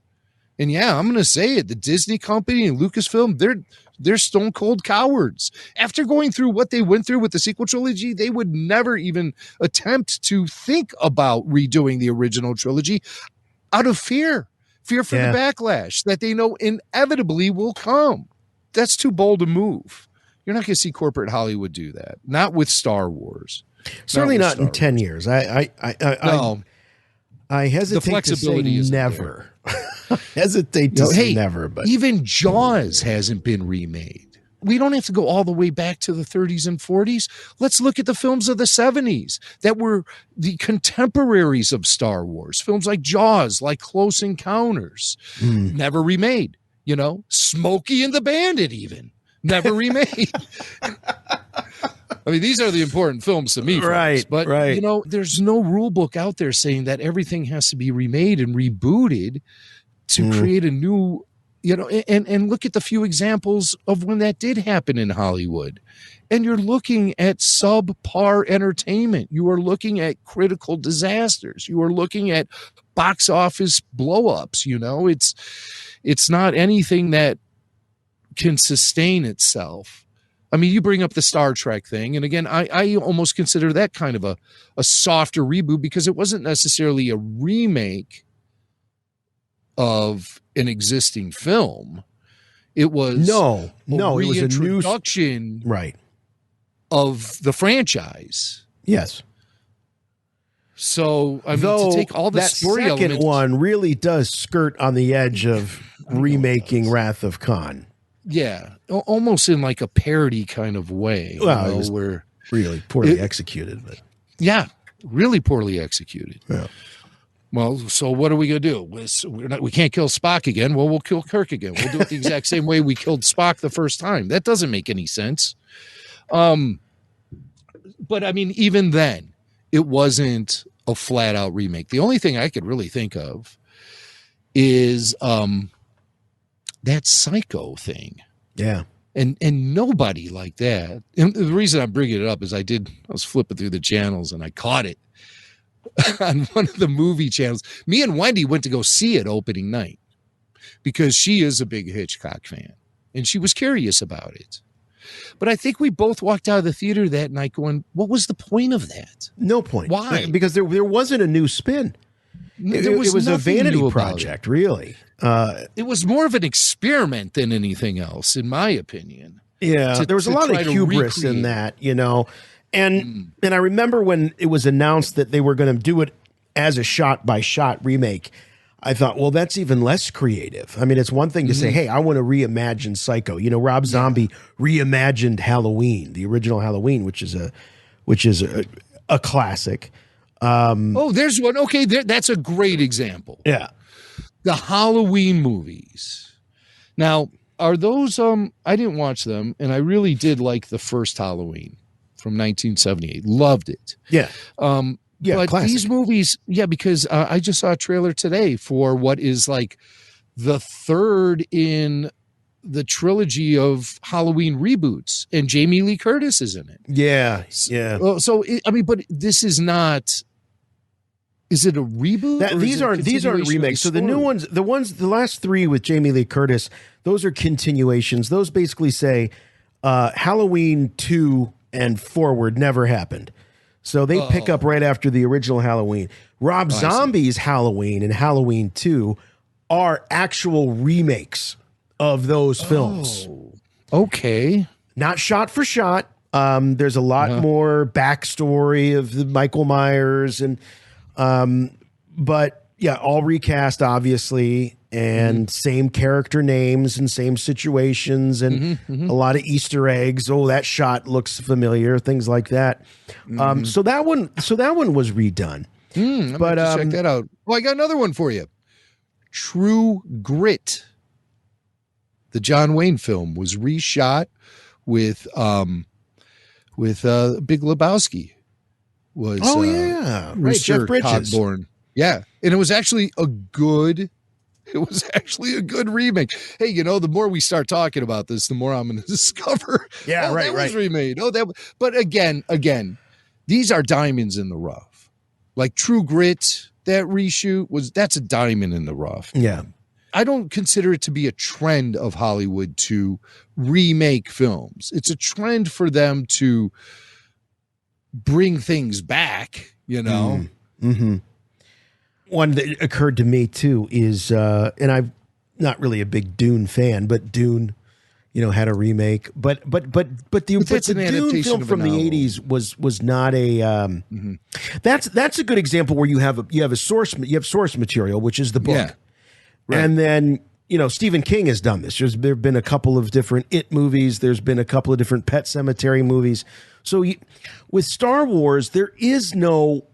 and I'm going to say it, the Disney company and Lucasfilm, they're stone cold cowards. After going through what they went through with the sequel trilogy, they would never even attempt to think about redoing the original trilogy out of fear for the backlash that they know inevitably will come. That's too bold a move. You're not going to see corporate Hollywood do that. Not with Star Wars. Certainly not in 10 years. I hesitate to say never. Hesitate to say never, but even Jaws hasn't been remade. We don't have to go all the way back to the 30s and 40s. Let's look at the films of the 70s that were the contemporaries of Star Wars. Films like Jaws, like Close Encounters, never remade. Smokey and the Bandit even never remade. I mean, these are the important films to me, right? But there's no rule book out there saying that everything has to be remade and rebooted to create a new, and look at the few examples of when that did happen in Hollywood. And you're looking at subpar entertainment. You are looking at critical disasters. You are looking at box office blowups. It's not anything that can sustain itself. I mean, you bring up the Star Trek thing. And again, I almost consider that kind of a softer reboot, because it wasn't necessarily a remake of an existing film. It was no, it was a reintroduction of the franchise. Yes. So, I mean, to take all the story elements. That second one really does skirt on the edge of remaking Wrath of Khan. Yeah, almost in like a parody kind of way. Well, it was really poorly executed. But really poorly executed. Yeah. Well, so what are we going to do? We can't kill Spock again. Well, we'll kill Kirk again. We'll do it the exact same way we killed Spock the first time. That doesn't make any sense. But I mean, even then, it wasn't a flat out remake. The only thing I could really think of is that Psycho thing. Yeah. And nobody like that. And the reason I'm bringing it up is I was flipping through the channels and I caught it on one of the movie channels. Me and Wendy went to go see it opening night because she is a big Hitchcock fan and she was curious about it. But I think we both walked out of the theater that night going, what was the point of that? No point. Why? Because there wasn't a new spin. It was a vanity project, really. It was more of an experiment than anything else, in my opinion. Yeah, there was a lot of hubris in that, And I remember when it was announced that they were going to do it as a shot-by-shot remake, I thought, well, that's even less creative. I mean, it's one thing to say, hey, I want to reimagine Psycho. You know, Rob Zombie reimagined Halloween, the original Halloween, which is a classic. There's one. Okay, that's a great example. Yeah. The Halloween movies. Now, are those I didn't watch them, and I really did like the first Halloween from 1978. Loved it. Yeah. But classic. these movies, because I just saw a trailer today for what is like the third in the trilogy of Halloween reboots, and Jamie Lee Curtis is in it. Yeah. But this is not. Is it a reboot? These aren't remakes. So the new ones, the last three with Jamie Lee Curtis, those are continuations. Those basically say Halloween 2 and forward never happened. So they pick up right after the original Halloween. Rob Zombie's Halloween and Halloween 2 are actual remakes of those films. Okay. Not shot for shot. There's a lot more backstory of the Michael Myers and but yeah, all recast obviously, and same character names and same situations and a lot of Easter eggs. Oh, that shot looks familiar, things like that. So that one was redone. But check that out. Well, I got another one for you. True Grit. The John Wayne film was reshot with Big Lebowski. Was right, Jeff Bridges. Cogburn. Yeah, and it was actually a good remake. Hey, you know, the more we start talking about this, the more I'm going to discover. Yeah, that was remade. But again, these are diamonds in the rough. Like True Grit, that reshoot that's a diamond in the rough. Yeah. I don't consider it to be a trend of Hollywood to remake films. It's a trend for them to bring things back, you know. One that occurred to me too is and I'm not really a big Dune fan, but Dune, you know, had a remake. But the Dune film from the 80s was not a that's a good example where you have source material, which is the book. Yeah. Right. And then, you know, Stephen King has done this. There have been a couple of different It movies. There's been a couple of different Pet Sematary movies. So with Star Wars,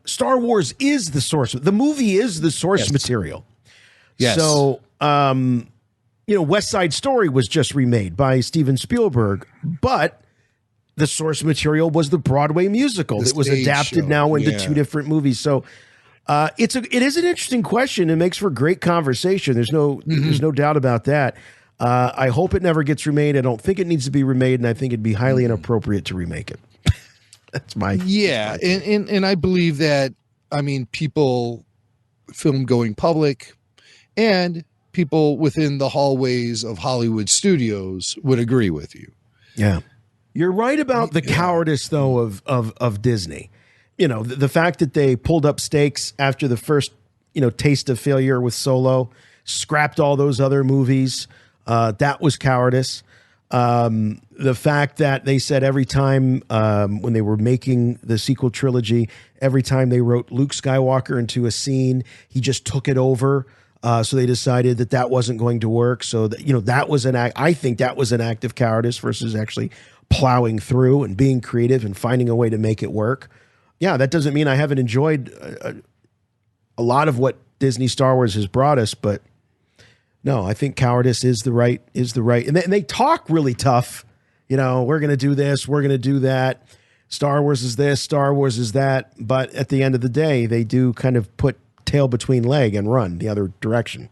Star Wars is the source. The movie is the source material. Yes. So, you know, West Side Story was just remade by Steven Spielberg, but the source material was the Broadway musical that was adapted now into two different movies. So it is an interesting question. It makes for great conversation. There's no doubt about that. I hope it never gets remade. I don't think it needs to be remade, and I think it'd be highly inappropriate to remake it. That's my and I believe that, I mean, people, film going public and people within the hallways of Hollywood studios would agree with you. Yeah. You're right about the cowardice though of Disney. You know, the fact that they pulled up stakes after the first, you know, taste of failure with Solo, scrapped all those other movies. That was cowardice. The fact that they said every time when they were making the sequel trilogy, every time they wrote Luke Skywalker into a scene, he just took it over. So they decided that wasn't going to work. So that, you know, that was I think that was an act of cowardice versus actually plowing through and being creative and finding a way to make it work. Yeah, that doesn't mean I haven't enjoyed a lot of what Disney Star Wars has brought us, but no, I think cowardice is the right, and they talk really tough. You know, we're going to do this, we're going to do that. Star Wars is this, Star Wars is that. But at the end of the day, they do kind of put tail between leg and run the other direction.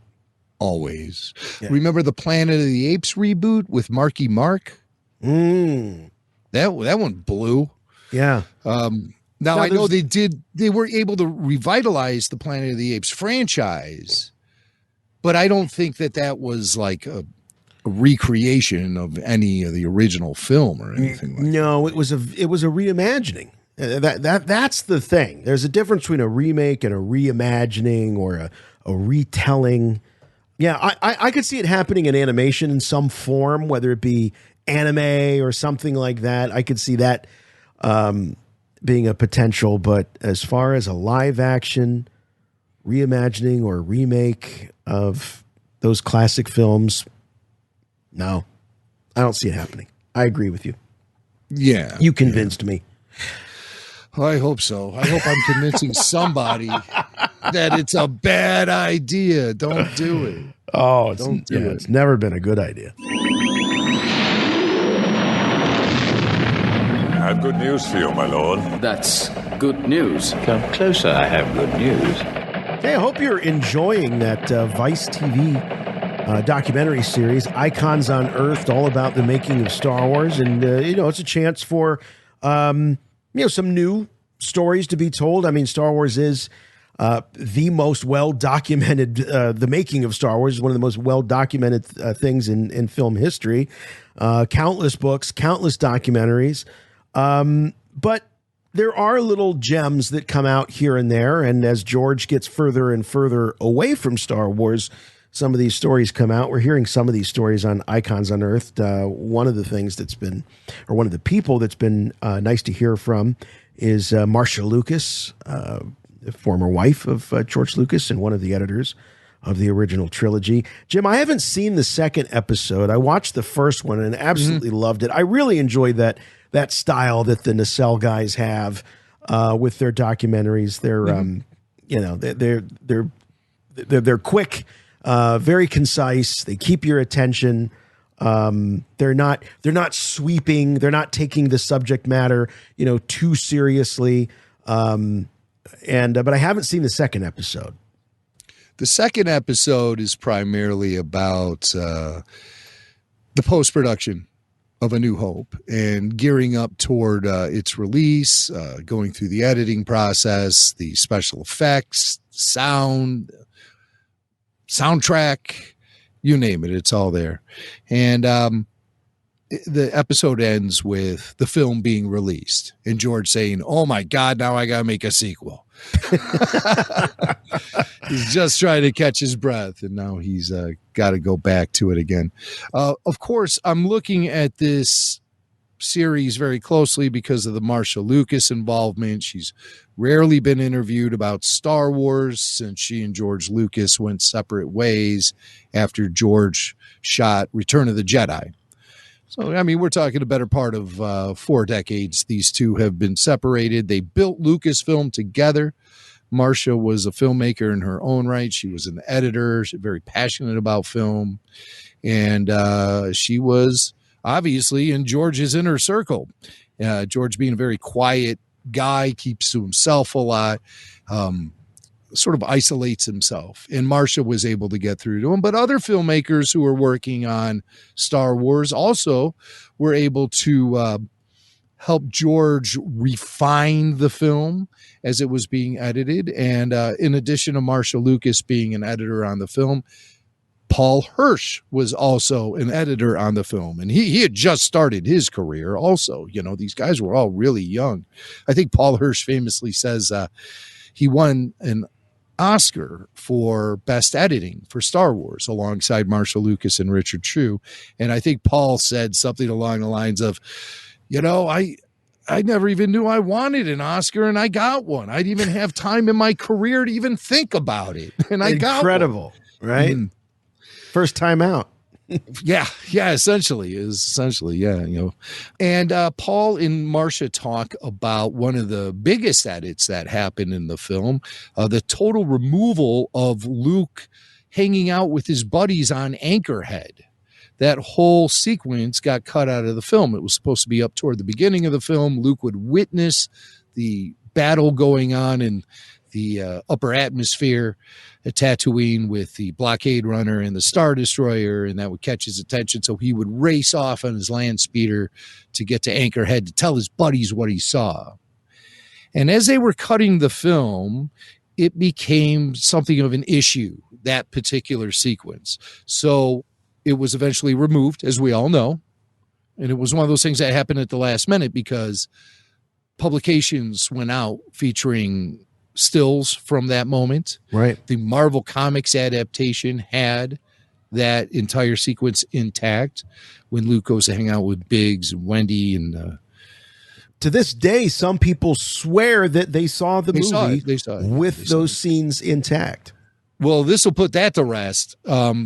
Always. Yeah. Remember the Planet of the Apes reboot with Marky Mark? That one blew. Yeah. Now I know they were able to revitalize the Planet of the Apes franchise, but I don't think that was like a recreation of any of the original film or anything like that. It was a reimagining. That's the thing. There's a difference between a remake and a reimagining or a retelling. Yeah, I could see it happening in animation in some form, whether it be anime or something like that. I could see that being a potential, but as far as a live action reimagining or remake of those classic films, no, I don't see it happening. I agree with you. Yeah. You convinced me. I hope so. I hope I'm convincing somebody that it's a bad idea. Don't do it. Oh, Don't do it. It's never been a good idea. I have good news for you, my lord. That's good news. Come closer, I have good news. Hey, I hope you're enjoying that Vice TV documentary series, Icons Unearthed, all about the making of Star Wars. And, it's a chance for, some new stories to be told. I mean, Star Wars is the most well-documented, the making of Star Wars is one of the most well-documented things in film history. Countless books, countless documentaries. But there are little gems that come out here and there. And as George gets further and further away from Star Wars, some of these stories come out. We're hearing some of these stories on Icons Unearthed. One of the things that's been, or one of the people that's been nice to hear from is Marcia Lucas, the former wife of George Lucas and one of the editors of the original trilogy. Jim, I haven't seen the second episode. I watched the first one and absolutely loved it. I really enjoyed that style that the Nacelle guys have with their documentaries. They're quick, very concise. They keep your attention. They're not sweeping. They're not taking the subject matter, too seriously. But I haven't seen the second episode. The second episode is primarily about the post-production of A New Hope and gearing up toward its release, going through the editing process, the special effects, soundtrack, you name it, it's all there. And the episode ends with the film being released and George saying, "Oh my God, now I got to make a sequel." He's just trying to catch his breath, and now he's got to go back to it again. Of course, I'm looking at this series very closely because of the Marcia Lucas involvement. She's rarely been interviewed about Star Wars since she and George Lucas went separate ways after George shot Return of the Jedi. So, I mean, we're talking a better part of 4 decades. These two have been separated. They built Lucasfilm together. Marcia was a filmmaker in her own right. She was an editor, very passionate about film. And she was obviously in George's inner circle. George being a very quiet guy, keeps to himself a lot, sort of isolates himself. And Marcia was able to get through to him. But other filmmakers who were working on Star Wars also were able to help George refine the film as it was being edited. And in addition to Marcia Lucas being an editor on the film, Paul Hirsch was also an editor on the film. And he had just started his career also. These guys were all really young. I think Paul Hirsch famously says he won an Oscar for best editing for Star Wars alongside Marcia Lucas and Richard Chew. And I think Paul said something along the lines of, I never even knew I wanted an Oscar and I got one. I didn't even have time in my career to even think about it. And I got one. Incredible, right? First time out. Yeah, essentially. And Paul and Marcia talk about one of the biggest edits that happened in the film, the total removal of Luke hanging out with his buddies on Anchorhead. That whole sequence got cut out of the film. It was supposed to be up toward the beginning of the film. Luke would witness the battle going on in the upper atmosphere at Tatooine with the blockade runner and the Star Destroyer, and that would catch his attention. So he would race off on his land speeder to get to Anchorhead to tell his buddies what he saw. And as they were cutting the film, it became something of an issue, that particular sequence. So it was eventually removed, as we all know. And it was one of those things that happened at the last minute because publications went out featuring stills from that moment. Right. The Marvel Comics adaptation had that entire sequence intact when Luke goes to hang out with Biggs and Wendy and to this day, some people swear that they saw the movie with those scenes intact. Well, this will put that to rest,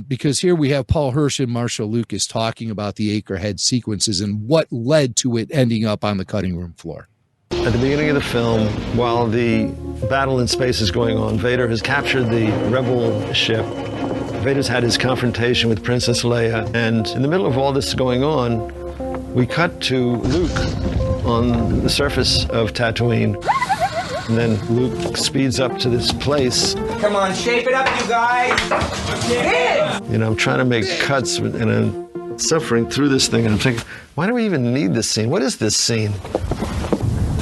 because here we have Paul Hirsch and Marcia Lucas talking about the Anchorhead sequences and what led to it ending up on the cutting room floor. At the beginning of the film, while the battle in space is going on, Vader has captured the rebel ship. Vader's had his confrontation with Princess Leia, and in the middle of all this going on, we cut to Luke on the surface of Tatooine. And then Luke speeds up to this place. Come on, shape it up, you guys. You know, I'm trying to make cuts, and I'm suffering through this thing, and I'm thinking, why do we even need this scene? What is this scene?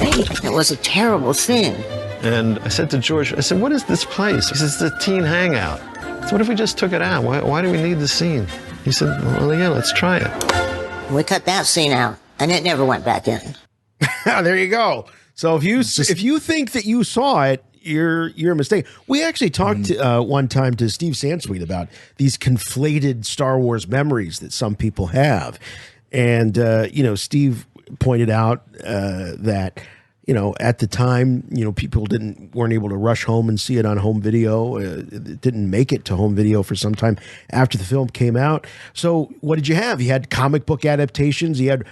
It was a terrible scene. And I said to George, I said, what is this place? He says, it's the teen hangout. So what if we just took it out? Why do we need the scene? He said, well, yeah, let's try it. We cut that scene out, and it never went back in. There you go. So if you think that you saw it, you're mistaken. We actually talked one time to Steve Sansweet about these conflated Star Wars memories that some people have, and Steve pointed out that at the time, people weren't able to rush home and see it on home video. It didn't make it to home video for some time after the film came out. So what did you have? You had comic book adaptations. You had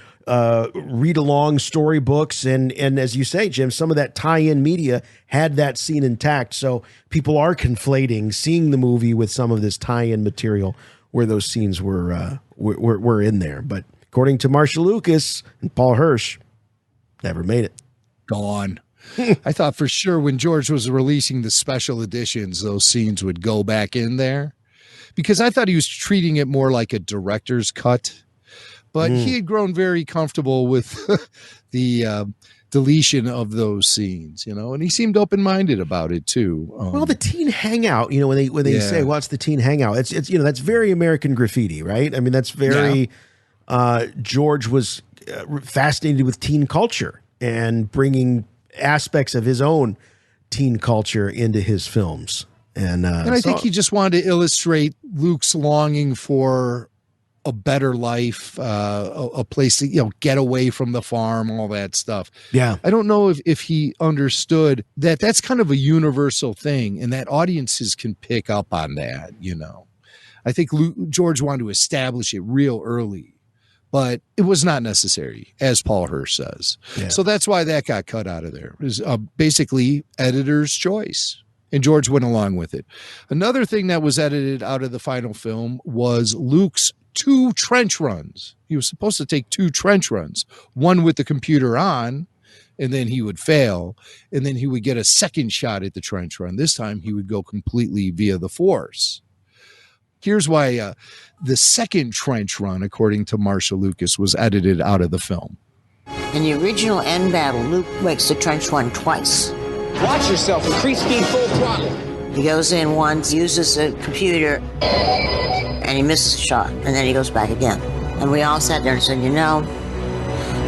read-along storybooks, and as you say, Jim, some of that tie-in media had that scene intact. So people are conflating seeing the movie with some of this tie-in material where those scenes were in there. But according to Marcia Lucas and Paul Hirsch, never made it. Gone. I thought for sure when George was releasing the special editions, those scenes would go back in there, because I thought he was treating it more like a director's cut. But he had grown very comfortable with the deletion of those scenes, and he seemed open-minded about it too. Well, the teen hangout, when they say, "Well, it's the teen hangout," it's that's very American Graffiti, right? I mean, that's very George was fascinated with teen culture and bringing aspects of his own teen culture into his films, and I think he just wanted to illustrate Luke's longing for a better life, a place to, get away from the farm, all that stuff. Yeah. I don't know if he understood that that's kind of a universal thing and that audiences can pick up on that, I think George wanted to establish it real early, but it was not necessary, as Paul Hirsch says. Yeah. So that's why that got cut out of there. It was basically editor's choice. And George went along with it. Another thing that was edited out of the final film was Luke's 2 trench runs. He was supposed to take 2 trench runs, one with the computer on, and then he would fail, and then he would get a second shot at the trench run. This time he would go completely via the Force. Here's why the second trench run, according to Marcia Lucas, was edited out of the film. In the original end battle, Luke makes the trench run twice. Watch yourself. Increase speed full throttle. He goes in once, uses the computer, and he misses a shot, and then he goes back again. And we all sat there and said,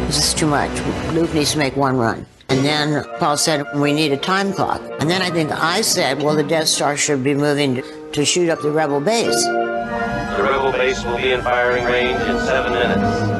this is too much. Luke needs to make 1 run. And then Paul said, we need a time clock. And then I think I said, well, the Death Star should be moving to shoot up the Rebel base. The Rebel base will be in firing range in 7 minutes.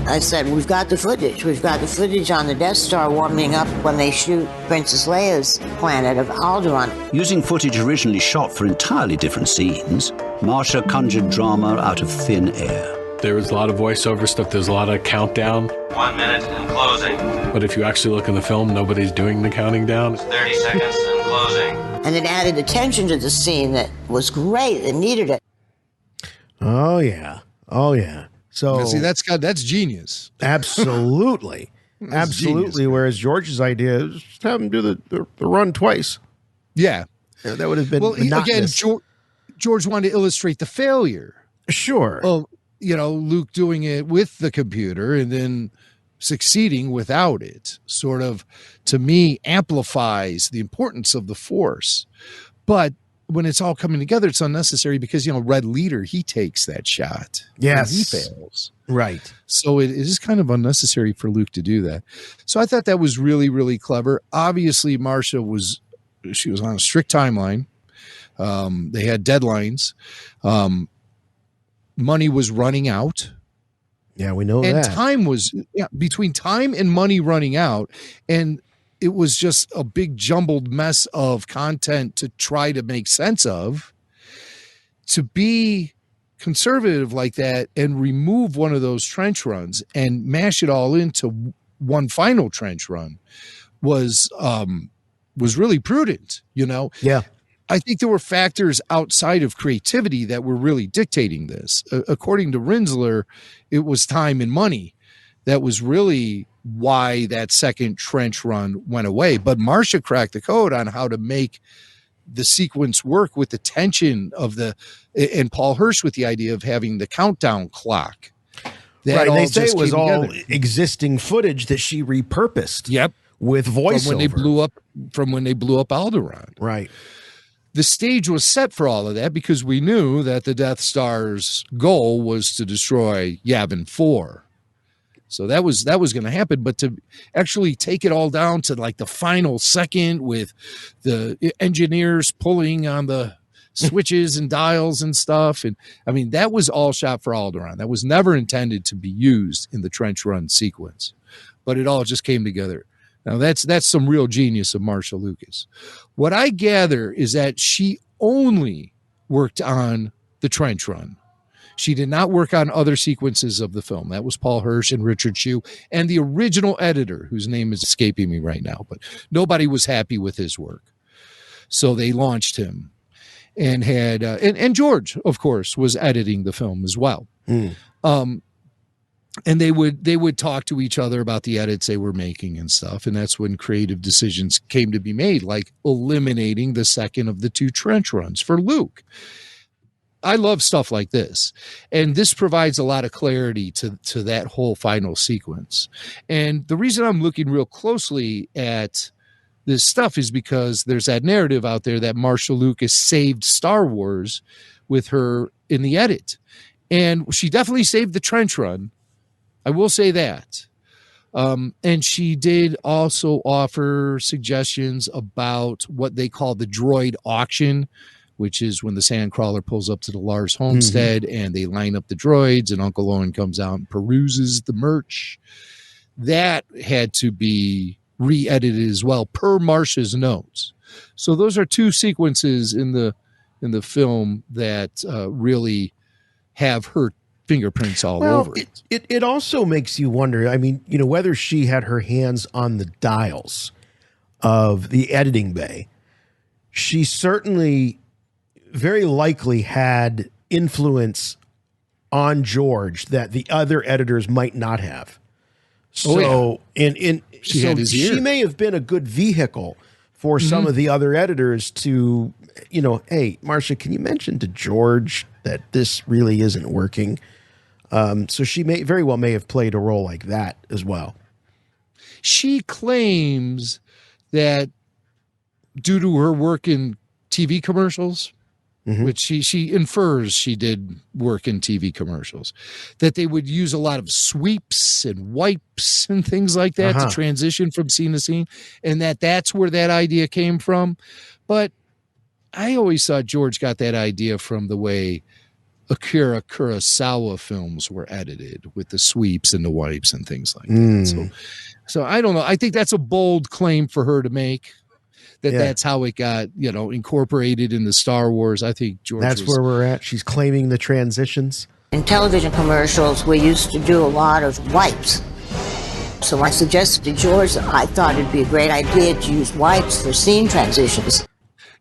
I said, we've got the footage. We've got the footage on the Death Star warming up when they shoot Princess Leia's planet of Alderaan. Using footage originally shot for entirely different scenes, Marcia conjured drama out of thin air. There was a lot of voiceover stuff. There's a lot of countdown. 1 minute and closing. But if you actually look in the film, nobody's doing the counting down. 30 seconds and closing. And it added attention to the scene that was great. It needed it. Oh, yeah. Oh, yeah. So see, that's genius. Absolutely. Absolutely. Genius. Whereas George's idea is just have him do the run twice. Yeah. That would have been monotonous. Again, George wanted to illustrate the failure. Sure. Well, Luke doing it with the computer and then succeeding without it sort of, to me, amplifies the importance of the Force. But when it's all coming together, it's unnecessary because, Red Leader, he takes that shot. Yes. And he fails. Right. So it is kind of unnecessary for Luke to do that. So I thought that was really, really clever. Obviously, Marcia was on a strict timeline. They had deadlines. Money was running out. Yeah, we know and that. time was between time and money running out, and it was just a big jumbled mess of content to try to make sense of. To be conservative like that and remove one of those trench runs and mash it all into one final trench run was really prudent, you know? Yeah. I think there were factors outside of creativity that were really dictating this. According to Rinsler, it was time and money that was really why that second trench run went away. But Marcia cracked the code on how to make the sequence work with the tension of and Paul Hirsch with the idea of having the countdown clock. Right, they say it was all existing footage that she repurposed. Yep, with voiceover from when they blew up Alderaan. Right. The stage was set for all of that because we knew that the Death Star's goal was to destroy Yavin 4. So that was going to happen, but to actually take it all down to like the final second with the engineers pulling on the switches and dials and stuff, and I mean that was all shot for Alderaan. That was never intended to be used in the trench run sequence, but it all just came together. Now that's some real genius of Marcia Lucas. What I gather is that she only worked on the trench run. She did not work on other sequences of the film. That was Paul Hirsch and Richard Chew and the original editor, whose name is escaping me right now, but nobody was happy with his work. So they launched him and had, and George, of course, was editing the film as well. And they would talk to each other about the edits they were making and stuff. And that's when creative decisions came to be made, like eliminating the second of the two trench runs for Luke. I love stuff like this. And this provides a lot of clarity to that whole final sequence. And the reason I'm looking real closely at this stuff is because there's that narrative out there that Marcia Lucas saved Star Wars with her in the edit. And she definitely saved the trench run. I will say that. And she did also offer suggestions about what they call the droid auction, which is when the Sandcrawler pulls up to the Lars homestead and they line up the droids and Uncle Owen comes out and peruses the merch. That had to be re-edited as well per Marcia's notes. So those are two sequences in the film that really have her fingerprints all over it. It also makes you wonder, I mean, you know, whether she had her hands on the dials of the editing bay. She certainly very likely had influence on George that the other editors might not have. So, she may have been a good vehicle for some of the other editors to, you know, hey, Marcia, can you mention to George that this really isn't working? So she may very well have played a role like that as well. She claims that due to her work in TV commercials, which she infers she did work in TV commercials, that they would use a lot of sweeps and wipes and things like that to transition from scene to scene, and that's where that idea came from. But I always thought George got that idea from the way Akira Kurosawa films were edited with the sweeps and the wipes and things like that. So I don't know. I think that's a bold claim for her to make. That's how it got, you know, incorporated in the Star Wars. I think George. That's where we're at. She's claiming the transitions. In television commercials, we used to do a lot of wipes. So I suggested to George that I thought it'd be a great idea to use wipes for scene transitions.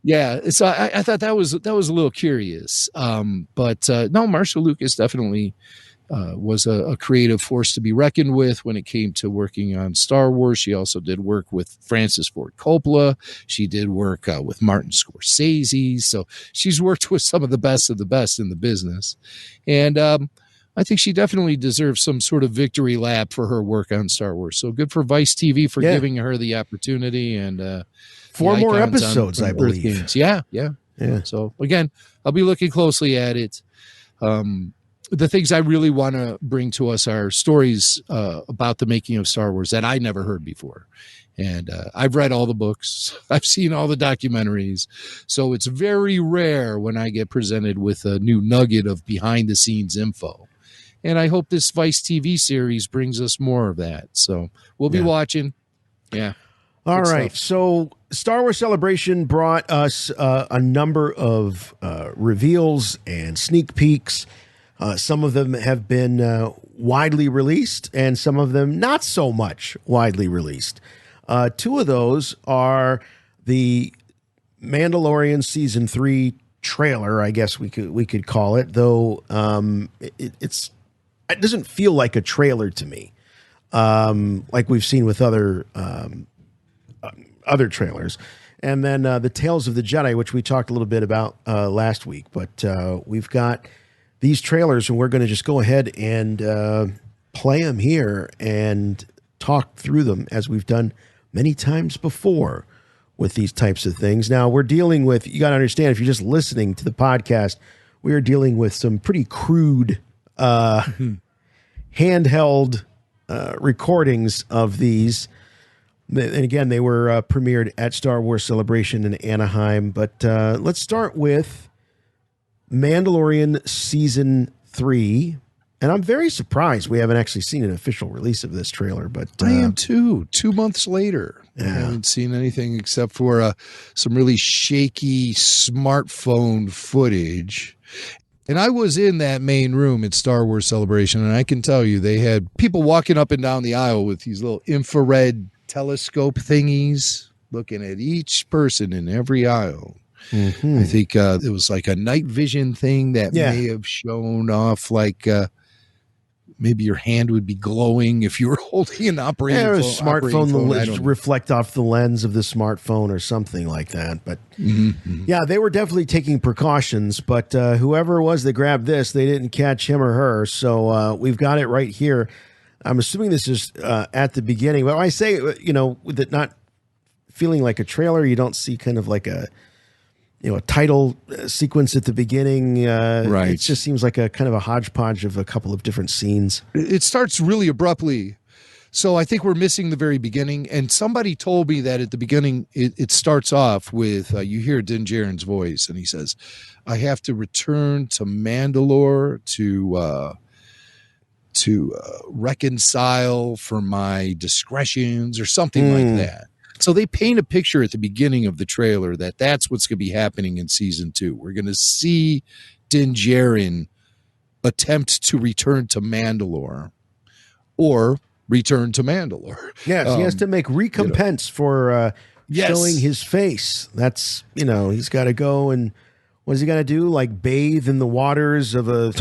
Yeah, so I thought that was a little curious. But no, Marcia Lucas definitely was a creative force to be reckoned with when it came to working on Star Wars. She also did work with Francis Ford Coppola. She did work with Martin Scorsese. So she's worked with some of the best in the business. And I think she definitely deserves some sort of victory lap for her work on Star Wars. So good for Vice TV for giving her the opportunity. And 4 more episodes, I believe. Yeah. So again, I'll be looking closely at it. The things I really want to bring to us are stories about the making of Star Wars that I never heard before. And I've read all the books. I've seen all the documentaries. So it's very rare when I get presented with a new nugget of behind the scenes info. And I hope this Vice TV series brings us more of that. So we'll be watching. Yeah. All right. So Star Wars Celebration brought us a number of reveals and sneak peeks. Some of them have been widely released and some of them not so much widely released. Two of those are the Mandalorian Season 3 trailer, I guess we could call it, though it doesn't feel like a trailer to me, like we've seen with other trailers. And then the Tales of the Jedi, which we talked a little bit about last week. But we've got these trailers, and we're going to just go ahead and play them here and talk through them as we've done many times before with these types of things. Now, we're dealing with, you got to understand, if you're just listening to the podcast, we are dealing with some pretty crude handheld recordings of these. And again, they were premiered at Star Wars Celebration in Anaheim. But let's start with Mandalorian Season 3. And I'm very surprised we haven't actually seen an official release of this trailer. But I am too. 2 months later, I haven't seen anything except for some really shaky smartphone footage. And I was in that main room at Star Wars Celebration, and I can tell you they had people walking up and down the aisle with these little infrared telescope thingies looking at each person in every aisle. Mm-hmm. I think it was like a night vision thing that may have shown off like maybe your hand would be glowing if you were holding an operating phone. Smartphone to reflect off the lens of the smartphone or something like that. But yeah, they were definitely taking precautions. But whoever it was that grabbed this, they didn't catch him or her. So we've got it right here. I'm assuming this is at the beginning. But when I say, with it not feeling like a trailer, you don't see kind of like a title sequence at the beginning. Right. It just seems like a kind of a hodgepodge of a couple of different scenes. It starts really abruptly. So I think we're missing the very beginning. And somebody told me that at the beginning, it starts off with, you hear Din Djarin's voice, and he says, I have to return to Mandalore to reconcile for my discretions or something like that. So they paint a picture at the beginning of the trailer that that's what's going to be happening in Season 2. We're going to see Din Djarin attempt to return to Mandalore or return to Mandalore. Yes, he has to make recompense for showing his face. That's, he's got to go and what is he got to do? Like bathe in the waters of a...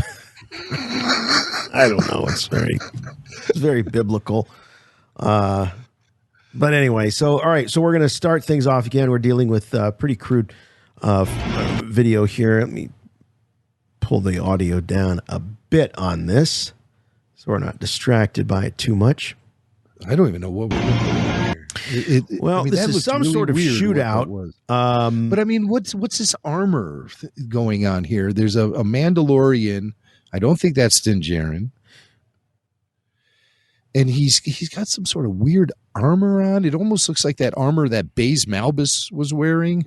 I don't know. It's very biblical. But anyway, all right. So we're going to start things off again. We're dealing with pretty crude video here. Let me pull the audio down a bit on this so we're not distracted by it too much. I don't even know what we're looking at here. This is some really sort of shootout. But I mean, what's this armor going on here? There's a Mandalorian. I don't think that's Din Djarin. And he's got some sort of weird armor on. It almost looks like that armor that Baze Malbus was wearing.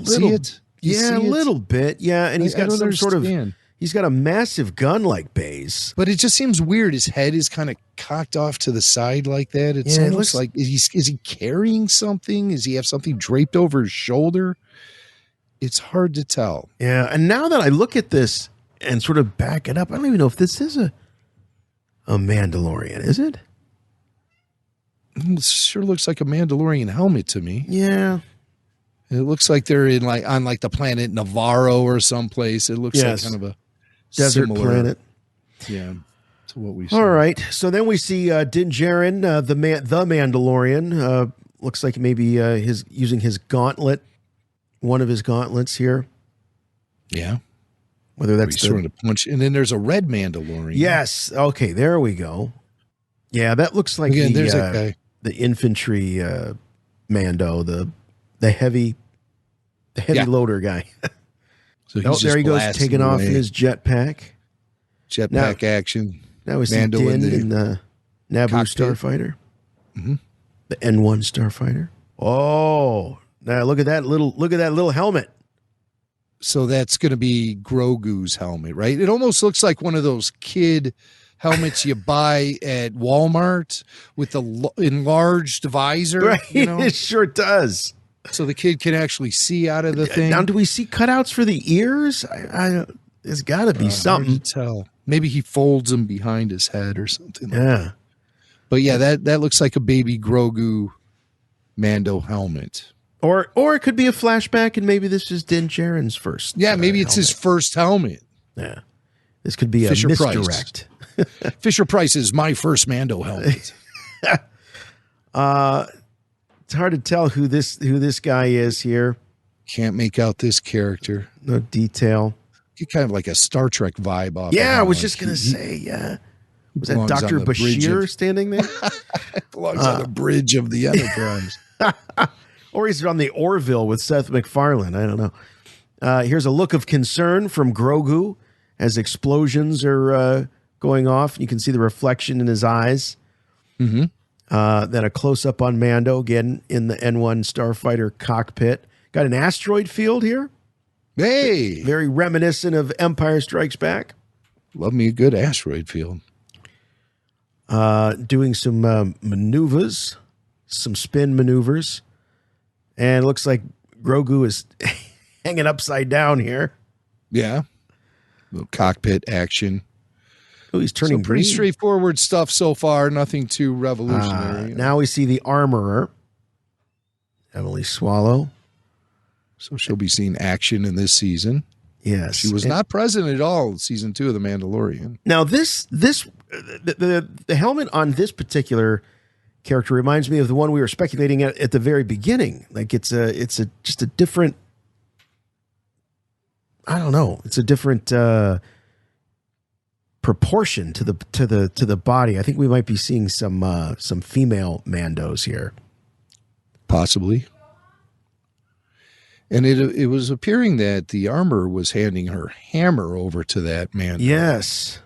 See it? Yeah, a little bit. Yeah, and he's got some sort of... He's got a massive gun like Baze. But it just seems weird. His head is kind of cocked off to the side like that. It's almost like, is he carrying something? Does he have something draped over his shoulder? It's hard to tell. Yeah, and now that I look at this and sort of back it up, I don't even know if this is a Mandalorian, is it? It sure looks like a Mandalorian helmet to me. Yeah. It looks like they're on the planet Navarro or someplace. It looks like kind of a desert planet. Yeah. To what we see. All right. So then we see Din Djarin, the Mandalorian. Looks like maybe using his gauntlet, one of his gauntlets here. Yeah. Whether that's trying to punch, and then there's a red Mandalorian. Yes. Okay. There we go. Yeah, that looks like the infantry Mando, the heavy loader guy. So there he goes, taking off in his jetpack. Jetpack action. Now we see Mando Din in the Naboo cockpit. starfighter, the N1 starfighter. Oh, now look at that little helmet. So that's going to be Grogu's helmet, right? It almost looks like one of those kid helmets you buy at Walmart with the enlarged visor. Right, You know? it sure does. So the kid can actually see out of the thing. Now, do we see cutouts for the ears? There's got to be something. Hard to tell. Maybe he folds them behind his head or something. Yeah. But yeah, that looks like a baby Grogu Mando helmet. Or it could be a flashback, and maybe this is Din Djarin's first. Yeah, maybe it's his first helmet. Yeah. This could be Fisher a misdirect. Price. Fisher Price is my first Mando helmet. It's hard to tell who this guy is here. Can't make out this character. No detail. Get kind of like a Star Trek vibe off. Yeah, I was like just gonna say, yeah. Was that Dr. Bashir standing there? Belongs on the bridge of the Enterprise. Or he's on the Orville with Seth MacFarlane. I don't know. Here's a look of concern from Grogu as explosions are going off. You can see the reflection in his eyes. Mm-hmm. Then a close-up on Mando, again, in the N1 Starfighter cockpit. Got an asteroid field here. Hey! Very reminiscent of Empire Strikes Back. Love me a good asteroid field. Doing some maneuvers, some spin maneuvers. And it looks like Grogu is hanging upside down here. Yeah. Little cockpit action. Oh, he's turning pretty green. straightforward stuff so far. Nothing too revolutionary. Now we see the armorer, Emily Swallow. So she'll be seeing action in this season. Yes. She was not present at all in season 2 of The Mandalorian. Now the helmet on this particular character reminds me of the one we were speculating at the very beginning. Like it's just a different, I don't know. It's a different proportion to the body. I think we might be seeing some female Mandos here. Possibly. And it was appearing that the armor was handing her hammer over to that Mando. Yes.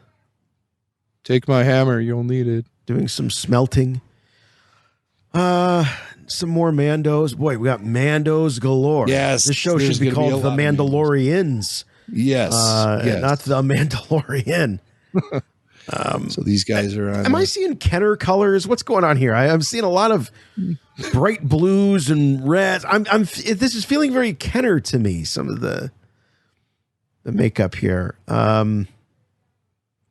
Take my hammer, you'll need it. Doing some smelting. Some more Mandos. Boy, we got Mandos galore. Yes. This show should be called The Mandalorians. Yes. Yes. Not The Mandalorian. So these guys are on. Am I seeing Kenner colors? What's going on here? I'm seeing a lot of bright blues and reds. This is feeling very Kenner to me. Some of the makeup here.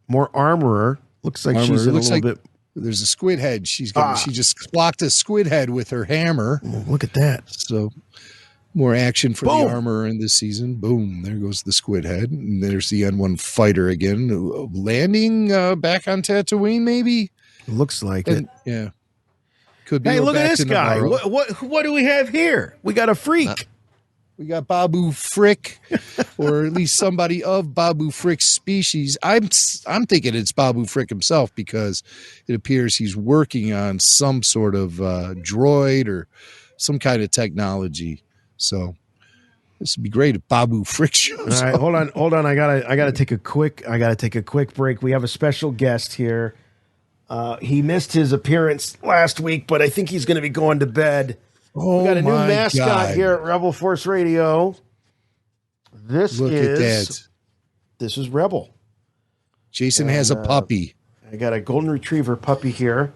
More armorer. Looks like she's in a little bit. There's a squid head. She just blocked a squid head with her hammer. Oh, look at that. So more action for the armor in this season. Boom. There goes the squid head. And there's the N1 fighter again. Landing back on Tatooine, maybe? Looks like it. Yeah. Could be. Hey, look at this guy. What do we have here? We got a freak. We got Babu Frick, or at least somebody of Babu Frick's species. I'm thinking it's Babu Frick himself, because it appears he's working on some sort of droid or some kind of technology. So this would be great if Babu Frick shows up. All right, hold on. I gotta take a quick break. We have a special guest here. He missed his appearance last week, but I think he's going to be going to bed. Oh, we got a new mascot here at Rebel Force Radio. This is Rebel. Jason has a puppy. I got a golden retriever puppy here.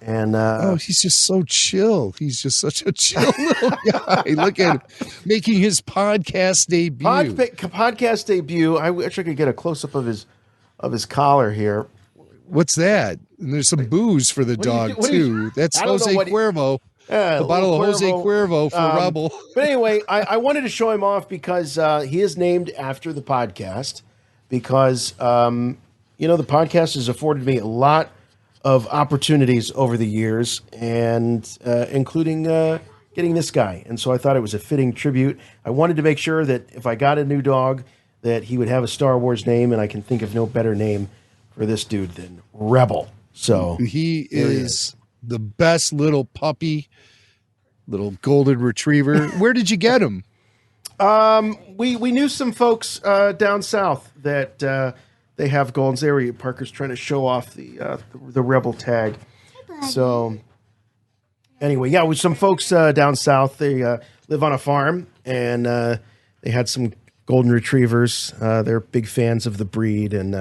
And he's just so chill. He's just such a chill little guy. Look at him making his podcast debut. Podcast debut. I wish I could get a close up of his collar here. What's that? And there's some booze for the dog too. That's Jose Cuervo. Yeah, the bottle of Jose Cuervo for Rebel. But anyway, I wanted to show him off because he is named after the podcast. Because the podcast has afforded me a lot of opportunities over the years, and including getting this guy. And so I thought it was a fitting tribute. I wanted to make sure that if I got a new dog, that he would have a Star Wars name, and I can think of no better name for this dude than Rebel. So he is the best little puppy, little golden retriever. Where did you get him? We knew some folks down south that they have Goldens. There, Parker's trying to show off the Rebel tag. So anyway, with some folks down south. They live on a farm, and they had some golden retrievers. They're big fans of the breed, and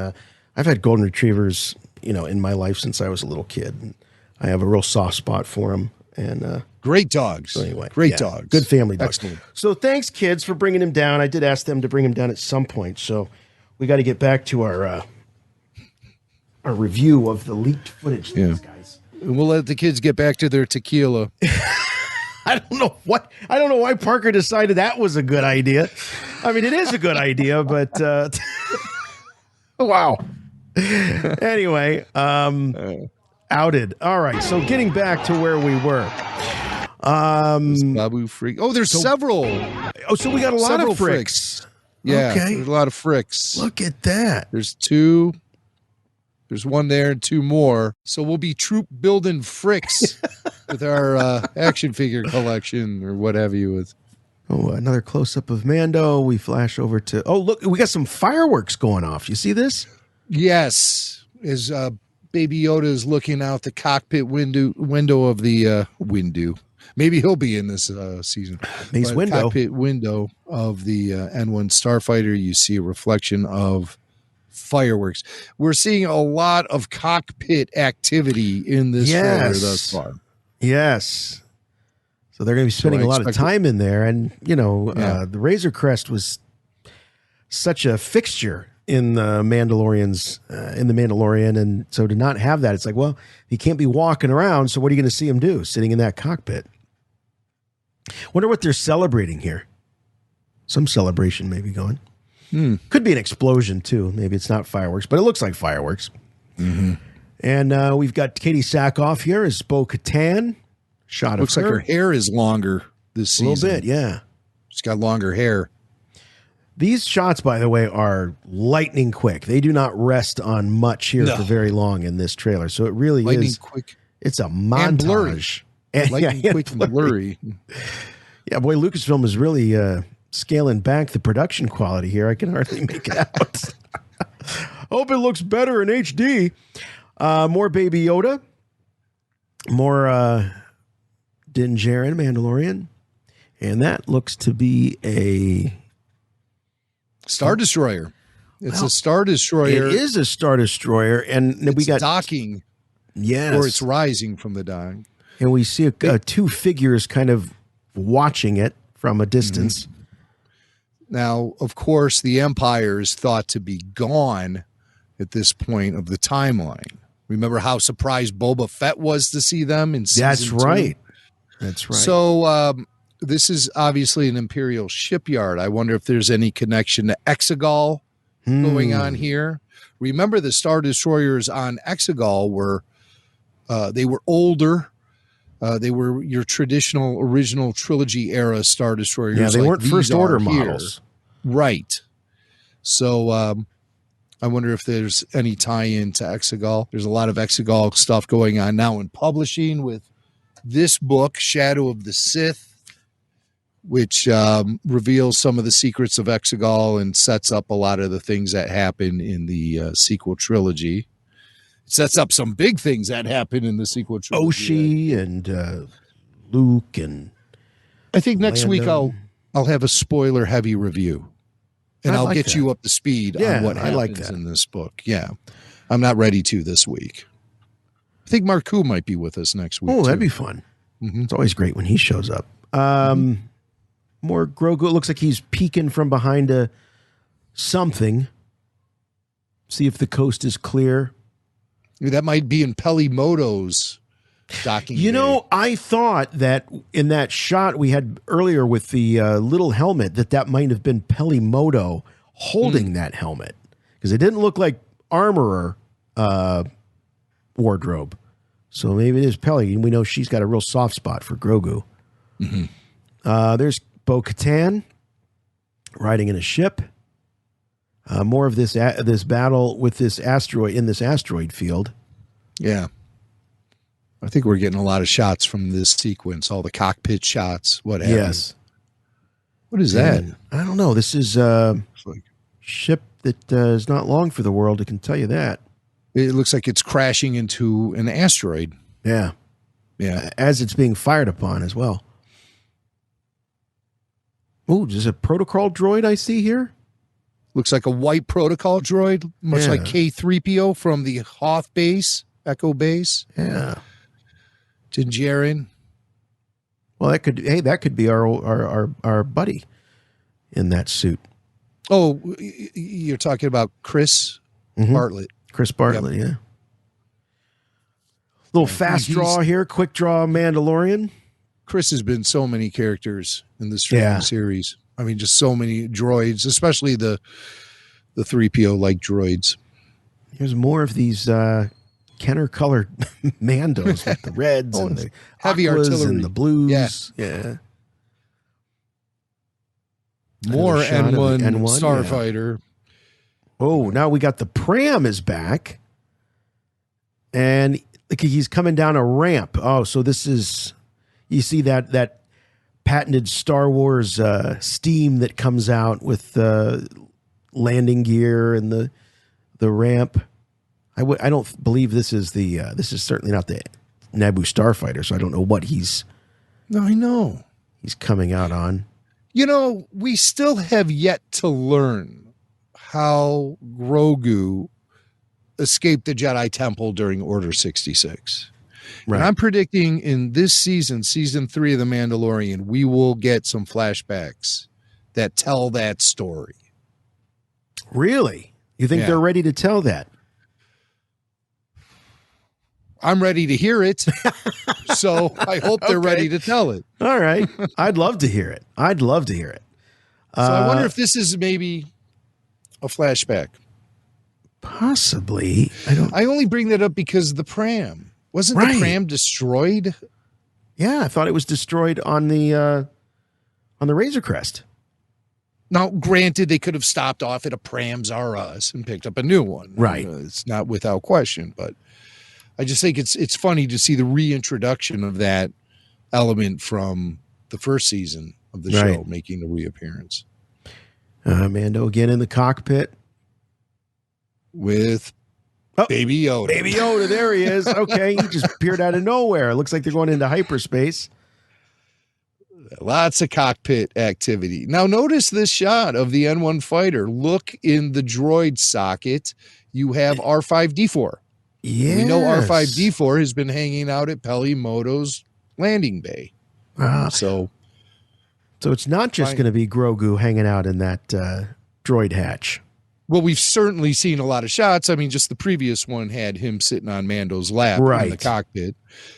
I've had golden retrievers, in my life since I was a little kid. And I have a real soft spot for them. And great dogs. So anyway, great dogs. Good family dogs. Excellent. So thanks, kids, for bringing him down. I did ask them to bring him down at some point. So we got to get back to our review of the leaked footage. Things, guys. And we'll let the kids get back to their tequila. I don't know why Parker decided that was a good idea. I mean, it is a good idea, but wow. Anyway, outed. All right, so getting back to where we were. Babu freak. Oh, there's several. Oh, so we got a lot of fricks. Yeah, okay. There's a lot of fricks. Look at that. There's two. There's one there and two more. So we'll be troop building fricks with our action figure collection or what have you. Oh, another close-up of Mando. We flash over to... Oh, look, we got some fireworks going off. You see this? Yes. As Baby Yoda is looking out the cockpit window of the window. Maybe he'll be in this season. Mace Window. Cockpit window of the N1 Starfighter. You see a reflection of fireworks. We're seeing a lot of cockpit activity in this trailer thus far. Yes. So they're going to be spending a lot of time in there. And, the Razor Crest was such a fixture in the Mandalorian. And so to not have that, it's like, well, he can't be walking around. So what are you going to see him do? Sitting in that cockpit. Wonder what they're celebrating here. Some celebration may be going. Could be an explosion too. Maybe it's not fireworks, but it looks like fireworks. Mm-hmm. And we've got Katie Sackhoff here as Bo-Katan. Shot looks of her. like her hair is longer this season. A little bit, yeah. She's got longer hair. These shots, by the way, are lightning quick. They do not rest on much here for very long in this trailer. So it really lightning is quick. It's a montage. And lightning quick and blurry. Yeah, boy, Lucasfilm is really scaling back the production quality here. I can hardly make it out. Hope it looks better in HD. More Baby Yoda. More Din Djarin, Mandalorian. And that looks to be a Star Destroyer. It's a Star Destroyer. It is a Star Destroyer. And we got docking. Yes. Or it's rising from the dock. And we see two figures kind of watching it from a distance. Mm-hmm. Now, of course, the Empire is thought to be gone at this point of the timeline. Remember how surprised Boba Fett was to see them in season 2? Right. That's right. So this is obviously an Imperial shipyard. I wonder if there's any connection to Exegol going on here. Remember, the Star Destroyers on Exegol were they were older. They were your traditional original trilogy era Star Destroyers. Yeah, they weren't first order models. Right. So I wonder if there's any tie-in to Exegol. There's a lot of Exegol stuff going on now in publishing with this book, Shadow of the Sith, which reveals some of the secrets of Exegol and sets up a lot of the things that happen in the sequel trilogy. It sets up some big things that happen in the sequel trilogy. Oshi and Luke and I think next Lando. week I'll have a spoiler-heavy review. And I'll get you up to speed on what happens in this book. Yeah. I'm not ready to this week. I think Marku might be with us next week. Oh, that'd be fun. Mm-hmm. It's always great when he shows up. More Grogu. It looks like he's peeking from behind something. See if the coast is clear. That might be in Pelimoto's docking. I thought that in that shot we had earlier with the little helmet that might have been Pelimoto holding that helmet, because it didn't look like armorer wardrobe. So maybe it is Peli, and we know she's got a real soft spot for Grogu. Mm-hmm. There's Bo-Katan riding in a ship. More of this battle with this asteroid in this asteroid field. Yeah. I think we're getting a lot of shots from this sequence, all the cockpit shots, what have you. What is that? I don't know. This is a ship that is not long for the world, I can tell you that. It looks like it's crashing into an asteroid. Yeah. Yeah. As it's being fired upon as well. Oh, there's a protocol droid I see here. Looks like a white protocol droid, much Yeah. like K-3PO from the Hoth base, Echo base. Yeah. Din Djarin. Well, that could be our buddy in that suit. Oh, you're talking about Chris Bartlett. Chris Bartlett, yeah. Little fast draw here, quick draw Mandalorian. Chris has been so many characters in the streaming series. I mean, just so many droids, especially the 3PO like droids. Here's more of these Kenner colored Mandos with the reds and the heavy aquas artillery and the blues. Yeah. More N1 Starfighter. Oh, now we got the Pram is back. And look, he's coming down a ramp. Oh, so this is, you see that patented Star Wars steam that comes out with the landing gear and the ramp. I don't believe this is this is certainly not the Naboo Starfighter, so I don't know what he's coming out on. You know, we still have yet to learn how Grogu escaped the Jedi Temple during Order 66. Right. And I'm predicting in this season 3 of The Mandalorian, we will get some flashbacks that tell that story. Really? You think they're ready to tell that? I'm ready to hear it. So I hope they're ready to tell it. All right. I'd love to hear it. So I wonder if this is maybe a flashback. Possibly. I only bring that up because the Pram. Wasn't the Pram destroyed? Yeah, I thought it was destroyed on the Razor Crest. Now, granted, they could have stopped off at a Prams R Us and picked up a new one. Right. It's not without question, but I just think it's funny to see the reintroduction of that element from the first season of the show making a reappearance. Mando again in the cockpit with Baby Yoda. Baby Yoda, there he is. Okay, he just appeared out of nowhere. Looks like they're going into hyperspace. Lots of cockpit activity. Now, notice this shot of the N1 fighter. Look in the droid socket. You have R5-D4. Yeah, we know R5-D4 has been hanging out at Pelimoto's landing bay. So it's not just going to be Grogu hanging out in that droid hatch. Well, we've certainly seen a lot of shots. I mean, just the previous one had him sitting on Mando's lap in the cockpit.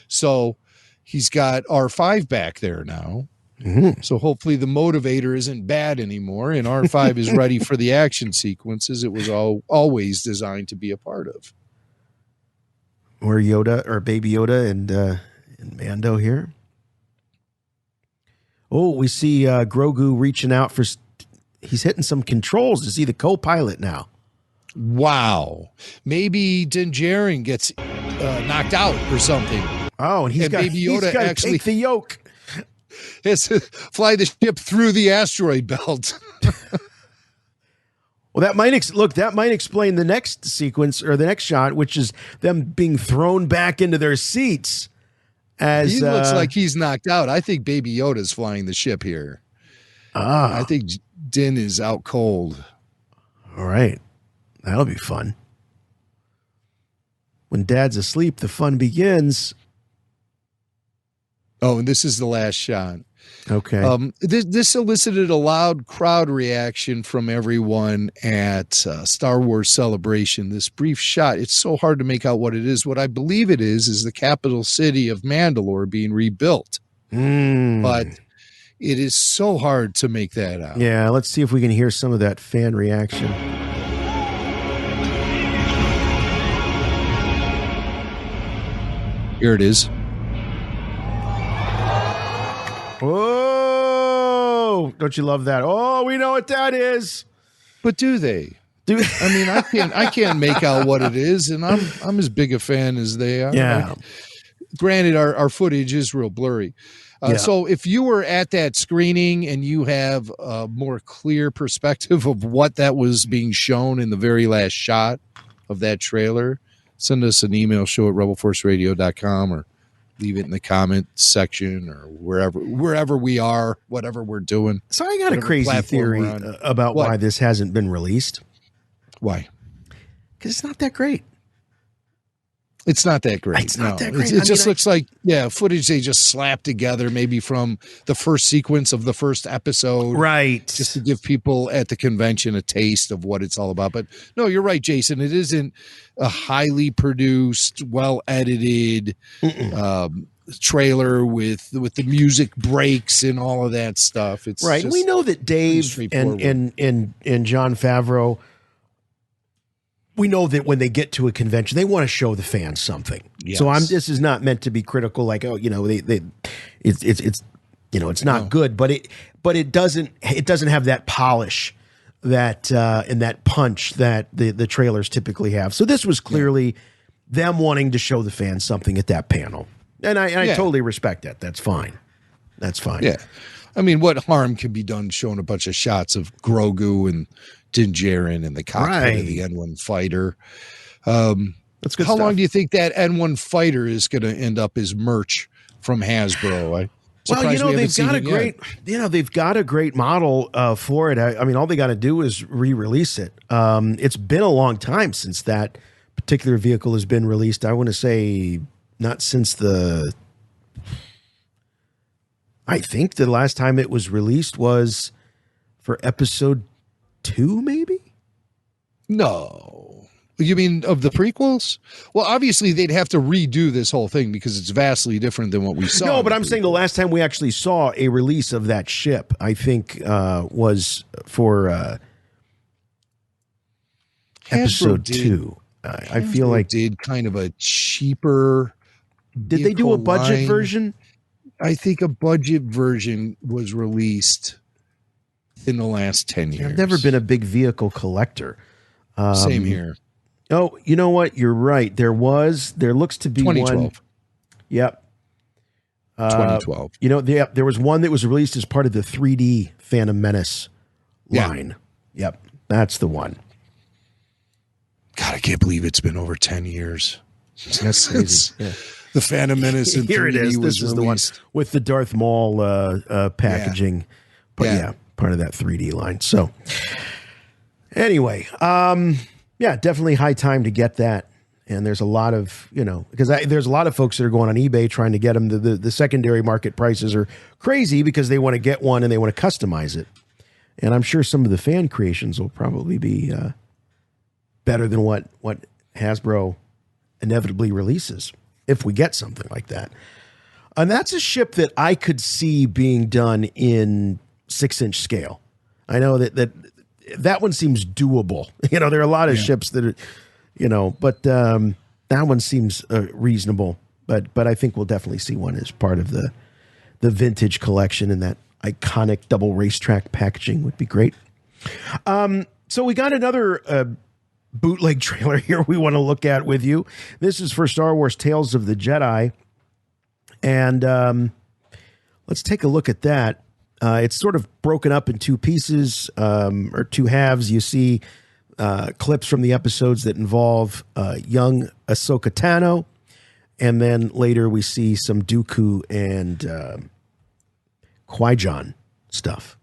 So he's got R5 back there now. Mm-hmm. So hopefully the motivator isn't bad anymore, and R5 is ready for the action sequences it was always designed to be a part of. Or Yoda, or Baby Yoda and Mando here. Oh, we see Grogu reaching out for... He's hitting some controls to see the co-pilot now. Wow. Maybe Din Djarin gets knocked out or something. Oh, and Baby Yoda actually take the yoke. Has to fly the ship through the asteroid belt. Well, that might explain the next sequence or the next shot, which is them being thrown back into their seats. As he looks like he's knocked out. I think Baby Yoda's flying the ship here. I think Din is out cold. All right. That'll be fun. When Dad's asleep, the fun begins. Oh, and this is the last shot. Okay. This elicited a loud crowd reaction from everyone at Star Wars Celebration. This brief shot, it's so hard to make out what it is. What I believe it is the capital city of Mandalore being rebuilt. But it is so hard to make that out. Yeah, let's see if we can hear some of that fan reaction. Here it is. Oh, don't you love that? Oh, we know what that is. But do they? I mean, I can't make out what it is, and I'm as big a fan as they are. Yeah. Granted, our footage is real blurry. So if you were at that screening and you have a more clear perspective of what that was being shown in the very last shot of that trailer, send us an email, show@rebelforceradio.com, or leave it in the comment section or wherever we are, whatever we're doing. So I got a crazy theory about why this hasn't been released. Why? Because it's not that great. It's not that great. It's not that great. It just looks like, footage they just slapped together, maybe from the first sequence of the first episode. Right. Just to give people at the convention a taste of what it's all about. But no, you're right, Jason. It isn't a highly produced, well-edited trailer with the music breaks and all of that stuff. It's right. We know that Dave and Jon Favreau, we know that when they get to a convention, they want to show the fans something. Yes. So this is not meant to be critical, like, it's not good, but it doesn't have that polish that and that punch that the trailers typically have. So this was clearly them wanting to show the fans something at that panel. And I totally respect that. That's fine. That's fine. Yeah. I mean, what harm can be done showing a bunch of shots of Grogu and Din Djarin in the cockpit of the N1 fighter? That's good. How stuff. long do you think that N1 fighter is going to end up as merch from Hasbro? They've got a great model for it. I mean, all they got to do is re-release it. It's been a long time since that particular vehicle has been released. I want to say not since I think the last time it was released was for episode 2, maybe? No. You mean of the prequels? Well, obviously they'd have to redo this whole thing because it's vastly different than what we saw. No, but I'm saying the last time we actually saw a release of that ship, I think was for episode 2. I feel like did kind of a cheaper. Did they do a budget version? I think a budget version was released in the last 10 years. I've never been a big vehicle collector. Same here. Oh, you know what? You're right. There looks to be 2012. one. Yep. 2012. There was one that was released as part of the 3D Phantom Menace line. Yep. That's the one. God, I can't believe it's been over 10 years. That's crazy. Yeah. The Phantom Menace in 3D Here it is. This is the one released. with the Darth Maul packaging. But part of that 3D line. So anyway, definitely high time to get that. And there's a lot of, because there's a lot of folks that are going on eBay trying to get them. The secondary market prices are crazy because they want to get one and they want to customize it. And I'm sure some of the fan creations will probably be better than what Hasbro inevitably releases if we get something like that. And that's a ship that I could see being done in 6-inch scale. I know that one seems doable. There are a lot of ships that are, but that one seems reasonable. But I think we'll definitely see one as part of the vintage collection, and that iconic double racetrack packaging would be great. So we got another bootleg trailer here we want to look at with you. This is for Star Wars Tales of the Jedi. And let's take a look at that. It's sort of broken up in two pieces or two halves. You see clips from the episodes that involve young Ahsoka Tano. And then later we see some Dooku and Qui-Gon stuff.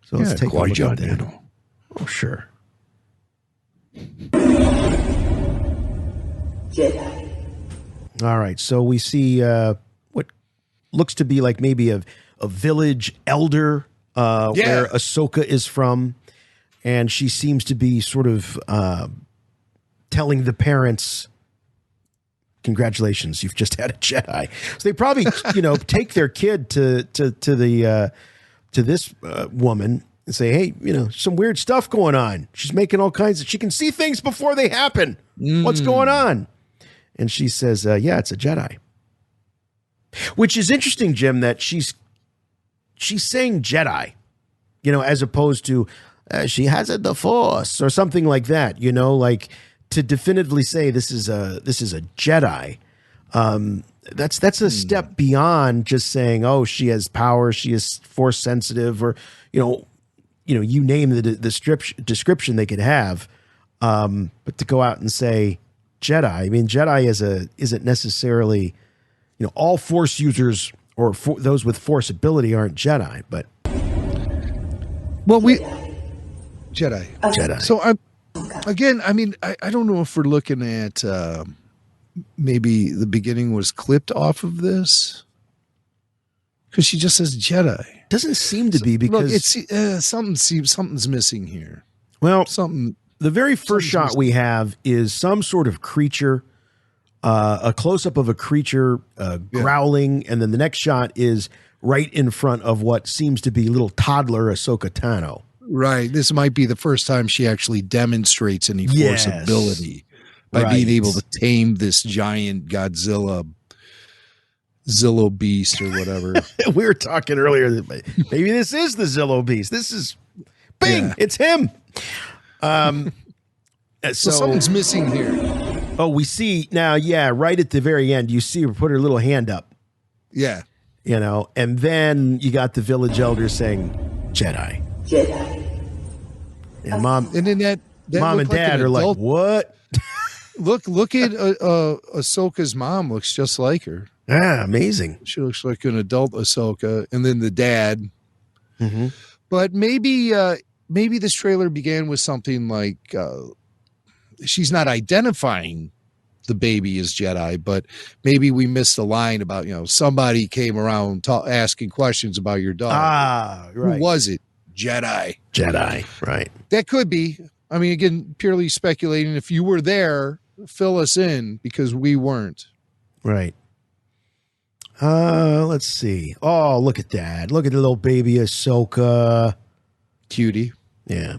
So let's take a look at that. Oh, sure. Jedi. All right, so we see what looks to be like maybe a village elder where Ahsoka is from, and she seems to be sort of telling the parents, "Congratulations, you've just had a Jedi." So they probably take their kid to this woman and say, "Hey, some weird stuff going on. She's making all kinds of. She can see things before they happen. What's going on?" And she says, "Yeah, it's a Jedi." Which is interesting, Jim, that she's saying Jedi, as opposed to she has the Force or something like that. Like to definitively say this is a Jedi. That's a step beyond just saying, "Oh, she has power. She is Force sensitive," or you name the description they could have. But to go out and say Jedi, I mean, Jedi isn't necessarily, all Force users or those with Force ability aren't Jedi, but Jedi. So I don't know if we're looking at maybe the beginning was clipped off of this because she just says Jedi. Doesn't seem to be because look, something's missing here. Well, the very first shot we have is some sort of creature, a close-up of a creature growling, and then the next shot is right in front of what seems to be little toddler Ahsoka Tano. Right. This might be the first time she actually demonstrates any Force ability by being able to tame this giant Zillo beast or whatever. We were talking earlier that maybe this is the Zillo beast. This is Bing. Yeah. It's him. So something's missing here. Oh, we see now. Yeah, right at the very end, you see her put her little hand up. Yeah, and then you got the village elder saying, "Jedi." And mom, and then that mom and dad are like, "What?" Look at Ahsoka's mom. Looks just like her. Ah, amazing. She looks like an adult Ahsoka, and then the dad. Mm-hmm. But maybe this trailer began with something like she's not identifying the baby as Jedi, but maybe we missed the line about somebody came around asking questions about your daughter. Ah, right. Who was it? Jedi, right. That could be. I mean, again, purely speculating. If you were there, fill us in because we weren't. Right. Let's see. Oh, look at that. Look at the little baby Ahsoka. Cutie. Yeah.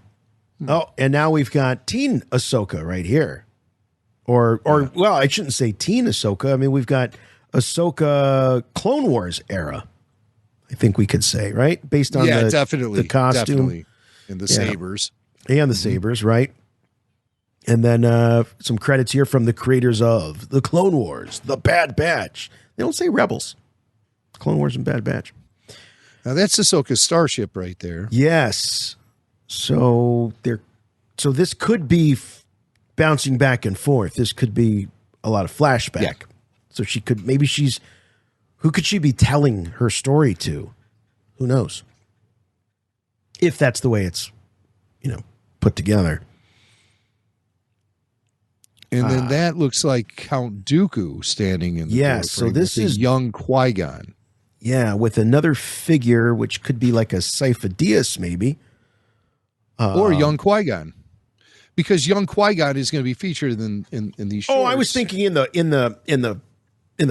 Oh, and now we've got teen Ahsoka right here. Or well, I shouldn't say teen Ahsoka. I mean, we've got Ahsoka Clone Wars era. I think we could say, right? Based on definitely the costume. Definitely. And the sabers. And the sabers, right? And then some credits here from the creators of the Clone Wars, the Bad Batch. They don't say Rebels. Clone Wars and Bad Batch. Now that's Ahsoka's starship right there. Yes. So this could be bouncing back and forth. This could be a lot of flashback. Yeah. So who could she be telling her story to? Who knows? If that's the way it's, put together. And then that looks like Count Dooku standing in the doorway. So this is young Qui-Gon. Yeah, with another figure, which could be like a Sifo-Dyas, maybe. Or young Qui-Gon. Because young Qui-Gon is going to be featured in these shorts. Oh, I was thinking in the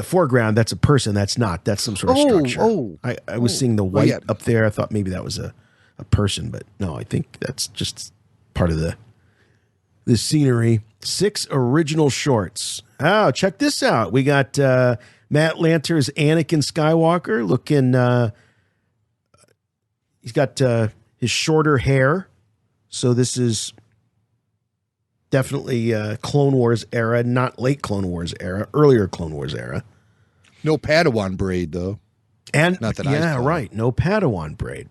foreground, that's a person. That's not. That's some sort of structure. I was seeing the white up there. I thought maybe that was a person, but no, I think that's just part of the scenery. 6 original shorts. Oh, check this out. We got Matt Lanter's Anakin Skywalker looking. He's got his shorter hair. So this is definitely Clone Wars era, not late Clone Wars era, earlier Clone Wars era. No Padawan braid, though. And not that right. No Padawan braid.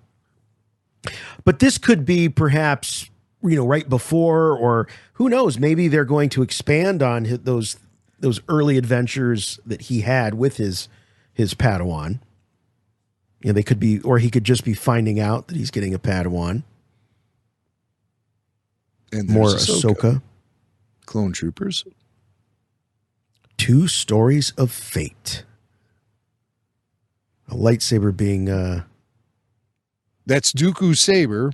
But this could be perhaps, right before, or who knows, maybe they're going to expand on those early adventures that he had with his Padawan. They could be, or he could just be finding out that he's getting a Padawan. And more Ahsoka. Clone Troopers. 2 stories of fate. A lightsaber being that's Dooku's saber.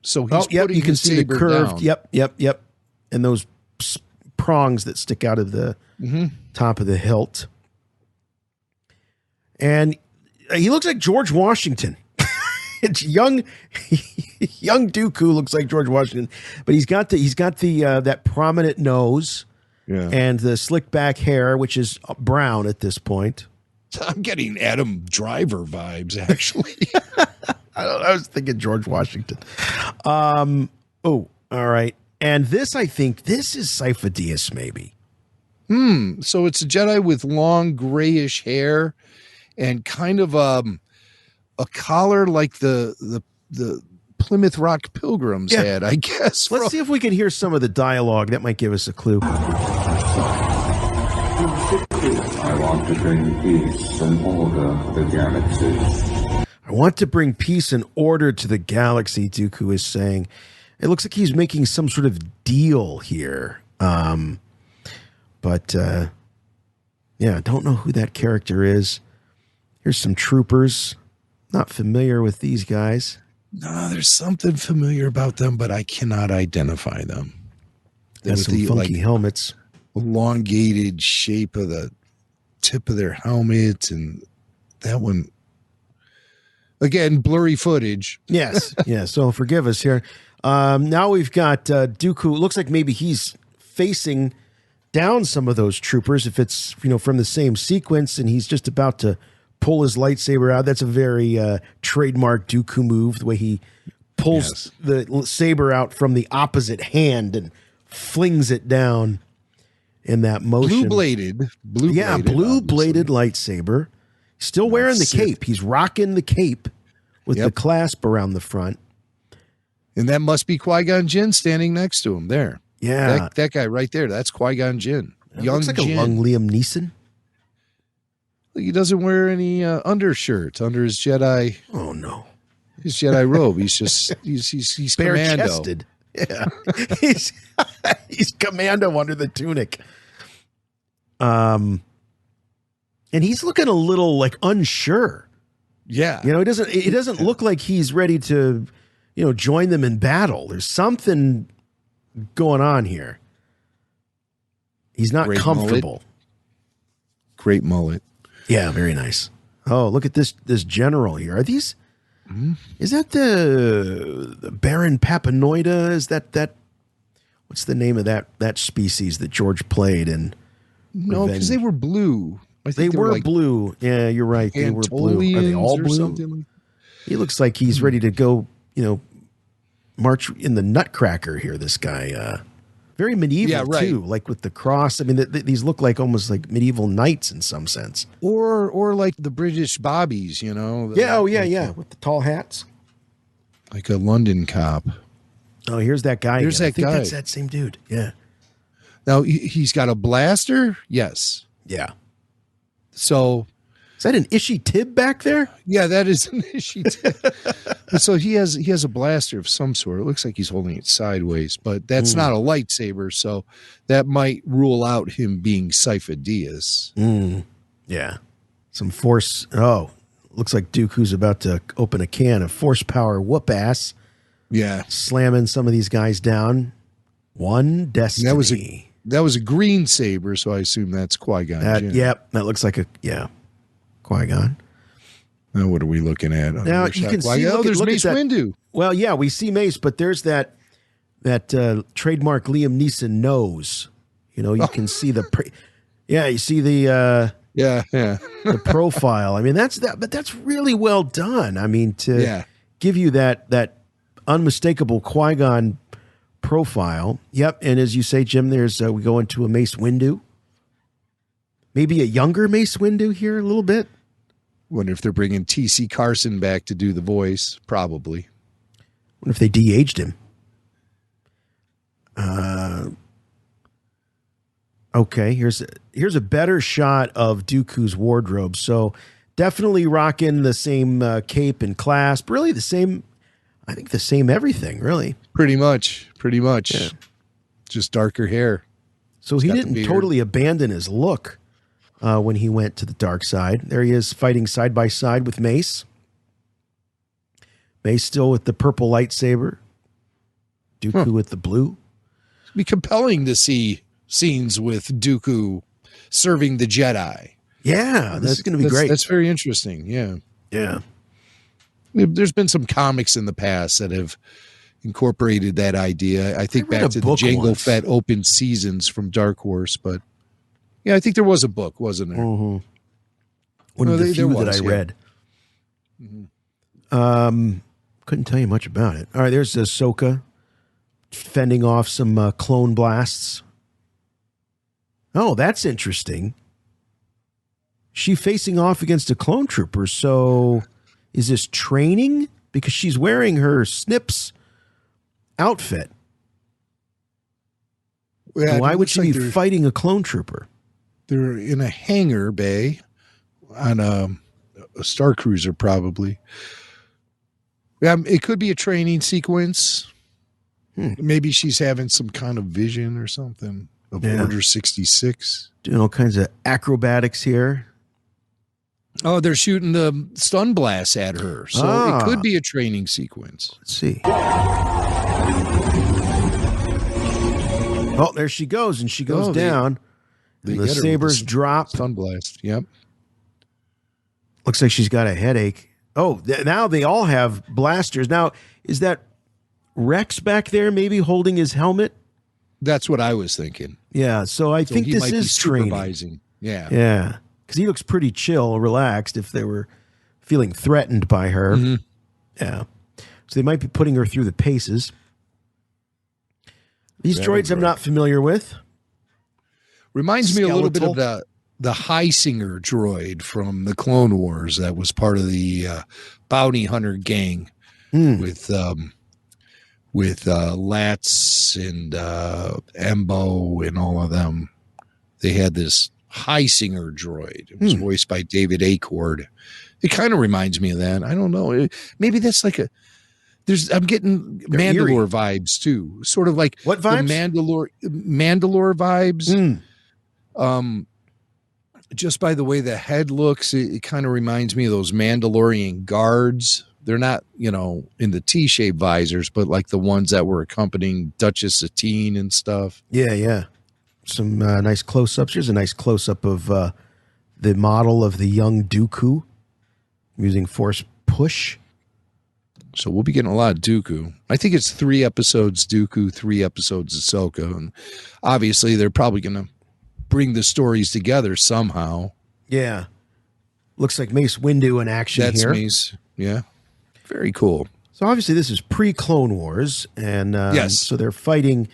So he's putting you can see the curved. Down. Yep. And those prongs that stick out of the top of the hilt. And he looks like George Washington. It's young Dooku looks like George Washington, but he's got the that prominent nose and the slick back hair, which is brown at this point. I'm getting Adam Driver vibes, actually. I was thinking George Washington. All right. And I think this is Sifo-Dyas, maybe. So it's a Jedi with long grayish hair and kind of a collar like the Plymouth Rock Pilgrims had, I guess. Let's see if we can hear some of the dialogue. That might give us a clue. I want to bring peace and order to the galaxy. I want to bring peace and order to the galaxy, Dooku is saying. It looks like he's making some sort of deal here. But I don't know who that character is. Here's some troopers. Not familiar with these guys. No, there's something familiar about them, but I cannot identify them. There's some funky helmets. Elongated shape of the tip of their helmet, and that one, again, blurry footage. Yes, yeah. So forgive us here. Now we've got Dooku. It looks like maybe he's facing down some of those troopers if it's from the same sequence, and he's just about to pull his lightsaber out. That's a very trademark Dooku move, the way he pulls the saber out from the opposite hand and flings it down in that motion. Blue-bladed lightsaber. Still wearing the cape. He's rocking the cape with the clasp around the front. And that must be Qui-Gon Jinn standing next to him there. Yeah. That guy right there, that's Qui-Gon Jinn. Young looks like Jinn. a young Liam Neeson. He doesn't wear any undershirt under his Jedi. Oh no, his Jedi robe. He's just he's commando. Bare-chested. Yeah, he's commando under the tunic. And he's looking a little like unsure. Yeah, it doesn't look like he's ready to, join them in battle. There's something going on here. He's not comfortable. Great mullet. Yeah, very nice. Oh, look at this general here. Are these? Is that the Baron Papanoida? Is that? What's the name of that species that George played in? No, because they were blue. I think they were like blue. Yeah, you're right. They were blue. Are they all blue? He looks like he's ready to go. March in the Nutcracker here. This guy. Very medieval too, like with the cross. I mean, these look like almost like medieval knights in some sense, or like the British bobbies, with the tall hats, like a London cop. Oh, here's that guy. Here's that guy. That's that same dude. Yeah. Now he's got a blaster. Yes. Yeah. So. Is that an Ishi Tib back there? Yeah, that is an Ishi Tib. So he has a blaster of some sort. It looks like he's holding it sideways, but that's not a lightsaber, so that might rule out him being Sifo Dyas. Yeah. Some force. Oh, looks like Dooku's about to open a can of force power whoop ass. Yeah. Slamming some of these guys down. One destiny. That was a green saber, so I assume that's Qui-Gon Jinn. Yep. That looks like Qui-Gon. Now, what are we looking at? Now you can see. There's Mace Windu. Well, yeah, we see Mace, but there's that trademark Liam Neeson nose. You can see the. You see the. The profile. I mean, but that's really well done. I mean, to give you that unmistakable Qui-Gon profile. Yep, and as you say, Jim, there's we go into a Mace Windu. Maybe a younger Mace Windu here a little bit. Wonder if they're bringing T.C. Carson back to do the voice. Probably. Wonder if they de-aged him. Okay, here's a better shot of Dooku's wardrobe. So definitely rocking the same cape and clasp. Really the same. I think the same everything. Really. Pretty much. Yeah. Just darker hair. So he didn't totally abandon his look. When he went to the dark side. There he is fighting side by side with Mace. Mace still with the purple lightsaber. Dooku with the blue. It'd be compelling to see scenes with Dooku serving the Jedi. Yeah, this is going to be great. That's very interesting. Yeah. Yeah. There's been some comics in the past that have incorporated that idea. I think back to the Jango Fett open seasons from Dark Horse, but yeah, I think there was a book, wasn't there? Mm-hmm. One of the few that I read. Couldn't tell you much about it. All right, there's Ahsoka fending off some clone blasts. Oh, that's interesting. She facing off against a clone trooper. So is this training? Because she's wearing her Snips outfit. Yeah, why would she be fighting a clone trooper? They're in a hangar bay on a Star Cruiser, probably. Yeah, it could be a training sequence. Maybe she's having some kind of vision or something of Order 66. Doing all kinds of acrobatics here. Oh, they're shooting the stun blasts at her. So it could be a training sequence. Let's see. Oh, there she goes, and she goes down. The sabers drop. Stun blast. Yep. Looks like she's got a headache. Oh, now they all have blasters. Now, is that Rex back there maybe holding his helmet? That's what I was thinking. Yeah, so I think this is supervising. Training. Yeah. Because he looks pretty chill, relaxed if they were feeling threatened by her. Yeah. So they might be putting her through the paces. These droids I'm not familiar with. Reminds me a little bit of the Highsinger droid from the Clone Wars that was part of the bounty hunter gang with Latz and Embo and all of them. They had this Highsinger droid. It was voiced by David Acord. It kind of reminds me of that. I don't know. Maybe that's like I'm getting Mandalore vibes too. Sort of like what vibes? The Mandalore vibes. Just by the way the head looks, it kind of reminds me of those Mandalorian guards. They're not, in the T-shaped visors, but like the ones that were accompanying Duchess Satine and stuff. Yeah. Some nice close-ups. Here's a nice close-up of the model of the young Dooku using Force Push. So we'll be getting a lot of Dooku. I think it's 3 episodes Dooku, 3 episodes Ahsoka. And obviously they're probably going to bring the stories together somehow. Yeah. Looks like Mace Windu in action here. That's Mace. Yeah. Very cool. So obviously this is pre-Clone Wars. And yes. So they're fighting.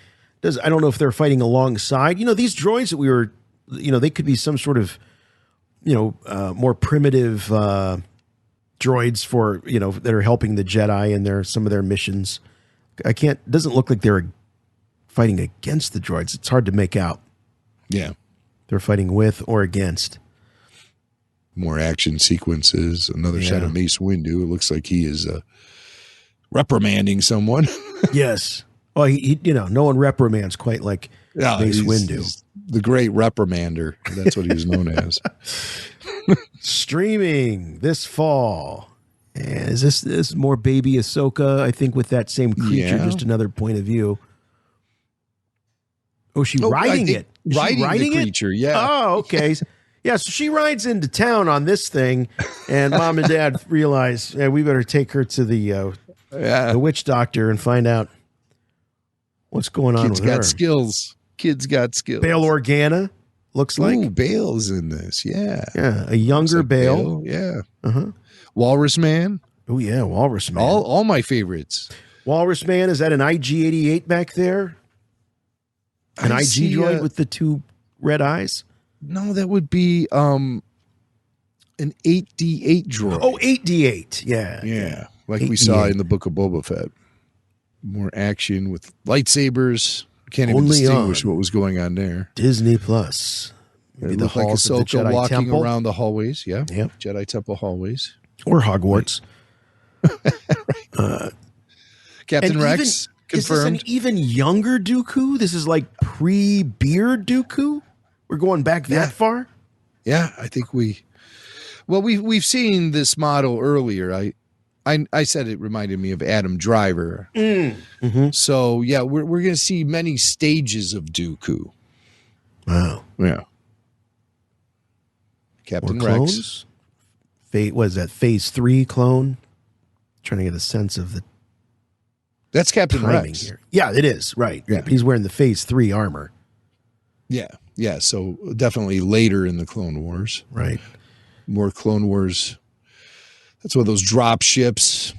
I don't know if they're fighting alongside. These droids that we were, they could be some sort of, more primitive droids for, that are helping the Jedi in some of their missions. Doesn't look like they're fighting against the droids. It's hard to make out. Yeah. They're fighting with or against. More action sequences. Another shot of Mace Windu. It looks like he is reprimanding someone. Yes. Well, he no one reprimands quite like Mace Windu. He's the great reprimander. That's what he was known as. Streaming this fall. And is this more baby Ahsoka? I think with that same creature, just another point of view. Oh, she's riding it. Riding the creature, yeah. Oh, okay. Yeah, so she rides into town on this thing, and Mom and Dad realize we better take her to the witch doctor and find out what's going on with her. Kids got skills. Bail Organa, looks like. Ooh, Bail's in this, yeah. Yeah, a younger like Bail. Yeah. Uh-huh. Walrus Man. Oh, yeah, Walrus Man. All my favorites. Walrus Man, is that an IG-88 back there? An IG droid with the 2 red eyes? No, that would be an 8D8 droid. Oh, 8D8. Yeah. Yeah. Like 8D8. We saw in the Book of Boba Fett. More action with lightsabers. Can't even distinguish what was going on there. Disney Plus. Maybe the halls of the Jedi walking Temple. Around the hallways. Yeah. Yep. Jedi Temple hallways. Or Hogwarts. Right. Captain Rex. Confirmed. Is this an even younger Dooku? This is like pre-beard Dooku? We're going back that far? Yeah, I think we've seen this model earlier. I said it reminded me of Adam Driver. Mm-hmm. So yeah, we're going to see many stages of Dooku. Wow. Yeah. Captain Rex. What is that? Phase 3 clone? Trying to get a sense of the That's Captain Rex. Here. Yeah, it is. Right. Yeah. He's wearing the Phase 3 armor. Yeah. Yeah. So definitely later in the Clone Wars. Right. More Clone Wars. That's one of those drop ships.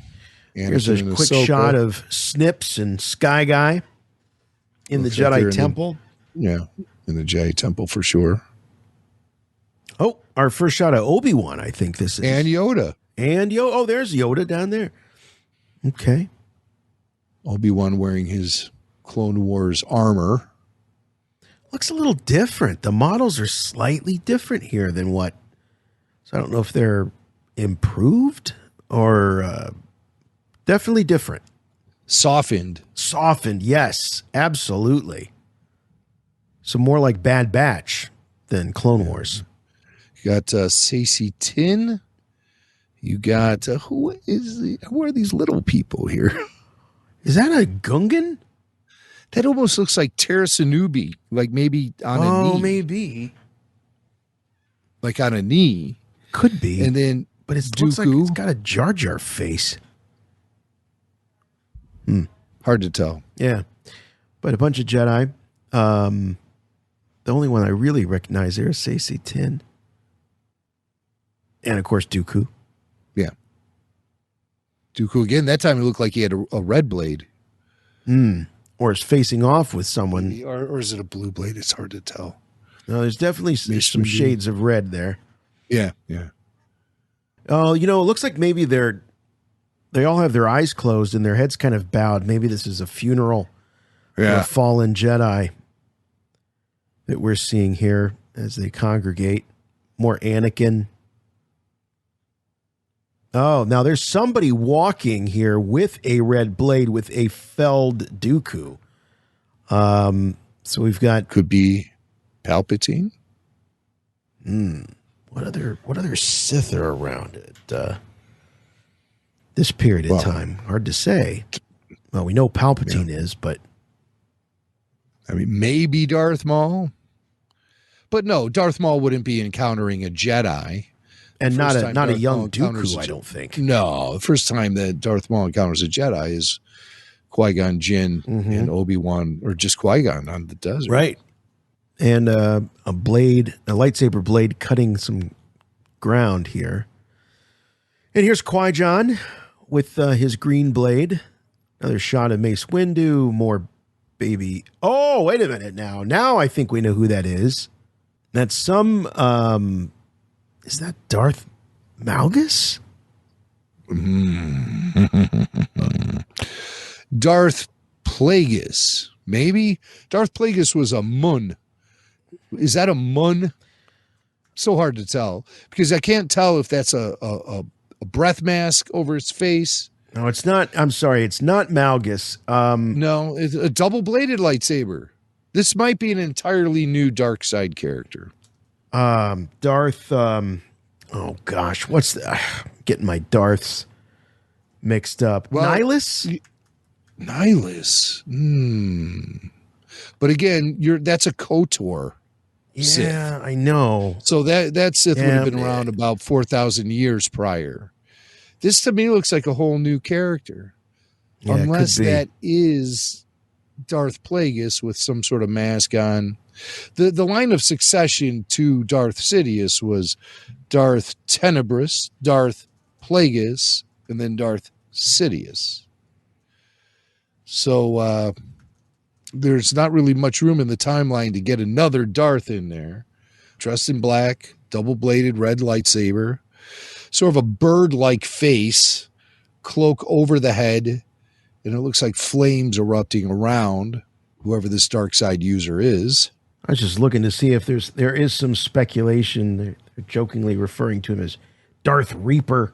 Here's a quick shot of Snips and Sky Guy in the Jedi Temple. In the Jedi Temple for sure. Oh, our first shot of Obi-Wan, I think this is. And Yoda. Oh, there's Yoda down there. Okay. Obi-Wan wearing his Clone Wars armor. looks a little different. The models are slightly different here than what. So I don't know if they're improved or definitely different. Softened. Softened, yes, absolutely. So more like Bad Batch than Clone Wars. You got Saesee Tin. You got who are these little people here? Is that a Gungan? That almost looks like Terrasanubi, like maybe on a knee. Oh, maybe. Like on a knee. Could be. And then but it looks like it's got a Jar Jar face. Hard to tell. Yeah. But a bunch of Jedi. The only one I really recognize there is Saesee Tin. And, of course, Dooku. Yeah. Dooku, again, that time it looked like he had a red blade. Or is facing off with someone. Or is it a blue blade? It's hard to tell. No, there's definitely some shades of red there. Yeah, yeah. Oh, it looks like maybe they all have their eyes closed and their heads kind of bowed. Maybe this is a funeral for a fallen Jedi that we're seeing here as they congregate. More Anakin. Oh, now there's somebody walking here with a red blade with a felled Dooku. So we've got could be Palpatine. What other Sith are around at this period of time? Hard to say. Well, we know Palpatine is, but I mean, maybe Darth Maul. But no, Darth Maul wouldn't be encountering a Jedi. And not a young Dooku, I don't think. No, the first time that Darth Maul encounters a Jedi is Qui-Gon Jinn and Obi-Wan, or just Qui-Gon on the desert. Right. And a lightsaber blade cutting some ground here. And here's Qui-Gon with his green blade. Another shot of Mace Windu, more baby. Oh, wait a minute now. Now I think we know who that is. That's some... is that Darth Malgus? Darth Plagueis. Maybe? Darth Plagueis was a Mun. Is that a Mun? So hard to tell. Because I can't tell if that's a breath mask over its face. No, it's not. I'm sorry. It's not Malgus. No, it's a double-bladed lightsaber. This might be an entirely new dark side character. Darth, oh gosh, what's the, getting my Darths mixed up. Well, Nihilus? Nihilus. But again, that's a KOTOR Sith. Yeah, I know. So that Sith would have been around about 4,000 years prior. This to me looks like a whole new character. Yeah, unless that is Darth Plagueis with some sort of mask on. The line of succession to Darth Sidious was Darth Tenebrous, Darth Plagueis, and then Darth Sidious. So there's not really much room in the timeline to get another Darth in there. Dressed in black, double-bladed red lightsaber, sort of a bird-like face, cloak over the head, and it looks like flames erupting around whoever this dark side user is. I was just looking to see if there is some speculation. They're jokingly referring to him as Darth Reaper.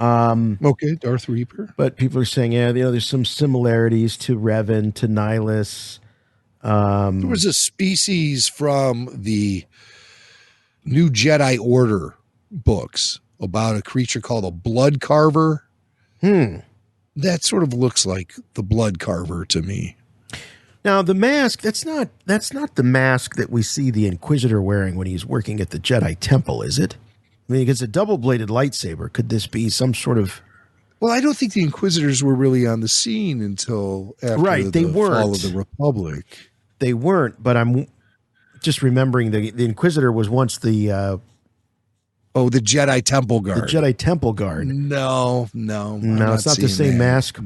Okay, Darth Reaper. But people are saying, there's some similarities to Revan, to Nihilus. There was a species from the New Jedi Order books about a creature called a Blood Carver. That sort of looks like the Blood Carver to me. Now the mask, that's not the mask that we see the Inquisitor wearing when he's working at the Jedi Temple, is it? I mean, it's a double-bladed lightsaber. Could this be some sort of... Well, I don't think the Inquisitors were really on the scene until after the fall of the Republic. They weren't, but I'm just remembering the Inquisitor was once the... the Jedi Temple Guard. The Jedi Temple Guard. No, it's not the same mask.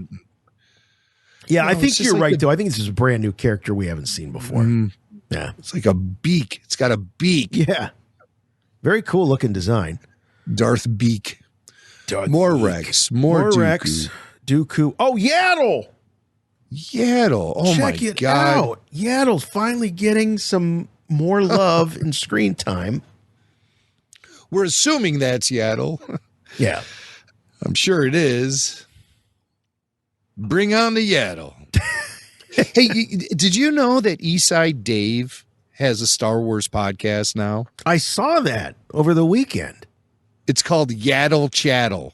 Yeah, I think you're right, though. I think this is a brand new character we haven't seen before. Yeah. It's like a beak. It's got a beak. Yeah. Very cool looking design. Darth Beak. More Rex. More Dooku. Rex. Dooku. Oh, Yaddle! Yaddle. Oh my Check it God. out. Yaddle's finally getting some more love and screen time. We're assuming that's Yaddle. Yeah. I'm sure it is. Bring on the Yaddle. Hey, did you know that Eastside Dave has a Star Wars podcast now? I saw that over the weekend. It's called Yaddle Chattel.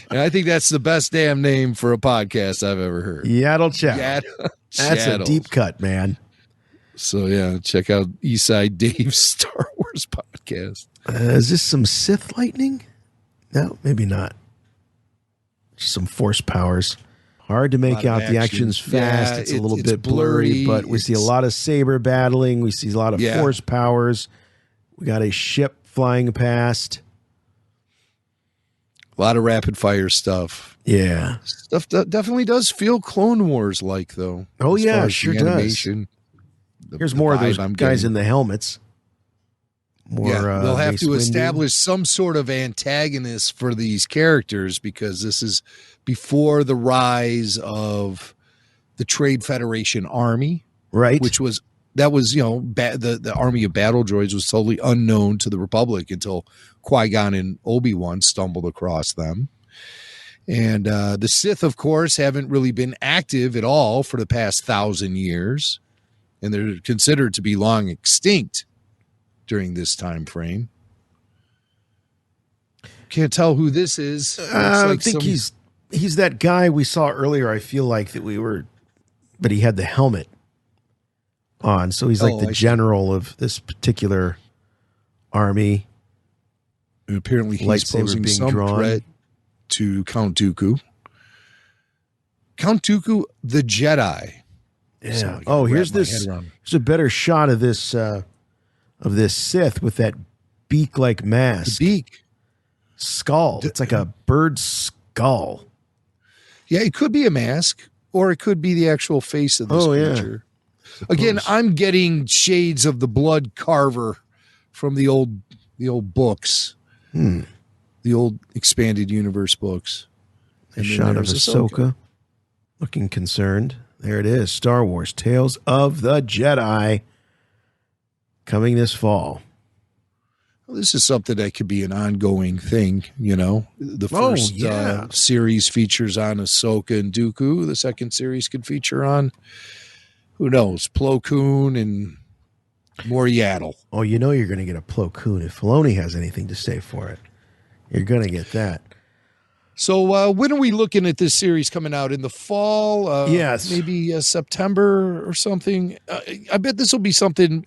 And I think that's the best damn name for a podcast I've ever heard. Yaddle Chattel. That's a deep cut, man. So, yeah, check out Eastside Dave's Star Wars podcast. Is this some Sith lightning? No, maybe not. Just some force powers. Hard to make out. The action's fast. Yeah, it's a little bit blurry, but we see a lot of saber battling. We see a lot of force powers. We got a ship flying past. A lot of rapid fire stuff. Yeah. Stuff that definitely does feel Clone Wars like, though. Oh, yeah, sure does. Here's more of those guys in the helmets. They'll have to establish some sort of antagonist for these characters because this is before the rise of the Trade Federation Army, right? The Army of Battle Droids was totally unknown to the Republic until Qui-Gon and Obi-Wan stumbled across them. And the Sith, of course, haven't really been active at all for the past 1,000 years, and they're considered to be long extinct during this time frame. Can't tell who this is. I think he's that guy we saw earlier. I feel like but he had the helmet on, so he's like the general of this particular army. And apparently he's posing some threat to Count Dooku. Count Dooku, the Jedi. Yeah. Oh, here's a better shot of this Sith with that beak-like mask. The beak. Skull. It's like a bird skull. Yeah, it could be a mask, or it could be the actual face of this creature. Yeah. Again, I'm getting shades of the Blood Carver from the old books. The old expanded universe books. A shot of Ahsoka looking concerned. There it is. Star Wars Tales of the Jedi coming this fall. Well, this is something that could be an ongoing thing, you know. The first series features on Ahsoka and Dooku. The second series could feature on, who knows, Plo Koon and more Yaddle. Oh, you know you're going to get a Plo Koon if Filoni has anything to say for it. You're going to get that. So when are we looking at this series coming out? In the fall? Yes. Maybe September or something? I bet this will be something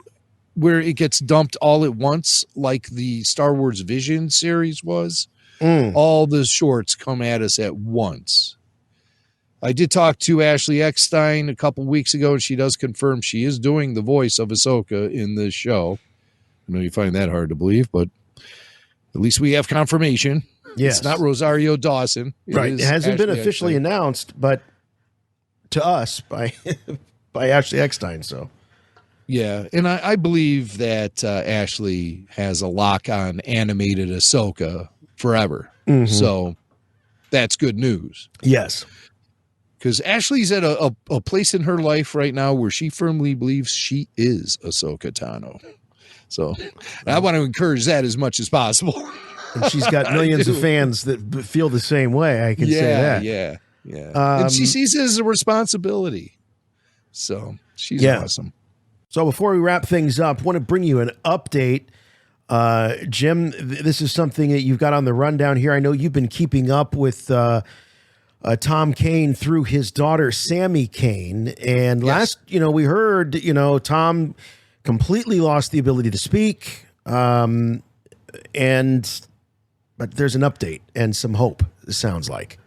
where it gets dumped all at once, like the Star Wars Vision series was. All the shorts come at us at once. I did talk to Ashley Eckstein a couple weeks ago, and she does confirm she is doing the voice of Ahsoka in this show. I know you find that hard to believe, but at least we have confirmation. Yes. It's not Rosario Dawson. It hasn't been officially announced, but to us by Ashley Eckstein. So, yeah, and I believe that Ashley has a lock on animated Ahsoka forever. Mm-hmm. So that's good news. Yes. Because Ashley's at a place in her life right now where she firmly believes she is Ahsoka Tano. So I want to encourage that as much as possible. And she's got millions of fans that feel the same way. I can say that. Yeah. And she sees it as a responsibility. So she's awesome. So before we wrap things up, I want to bring you an update. Jim, this is something that you've got on the rundown here. I know you've been keeping up with Tom Kane through his daughter, Sammy Kane. And last, we heard, Tom completely lost the ability to speak. But there's an update and some hope, it sounds like.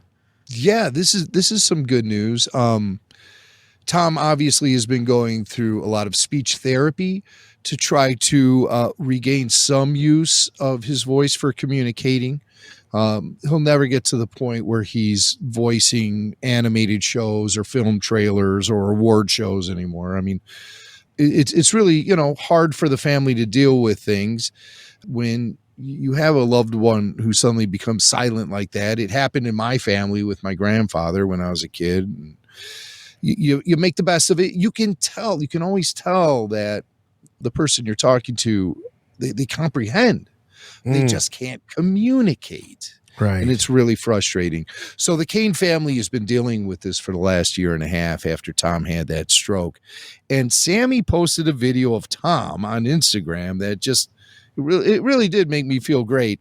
Yeah, this is some good news. Tom obviously has been going through a lot of speech therapy to try to regain some use of his voice for communicating. He'll never get to the point where he's voicing animated shows or film trailers or award shows anymore. I mean, it's really, hard for the family to deal with things when you have a loved one who suddenly becomes silent like that. It happened in my family with my grandfather when I was a kid. And you make the best of it. You can always tell that the person you're talking to, they comprehend. They just can't communicate. Right. And it's really frustrating. So the Kane family has been dealing with this for the last year and a half after Tom had that stroke. And Sammy posted a video of Tom on Instagram that it really did make me feel great.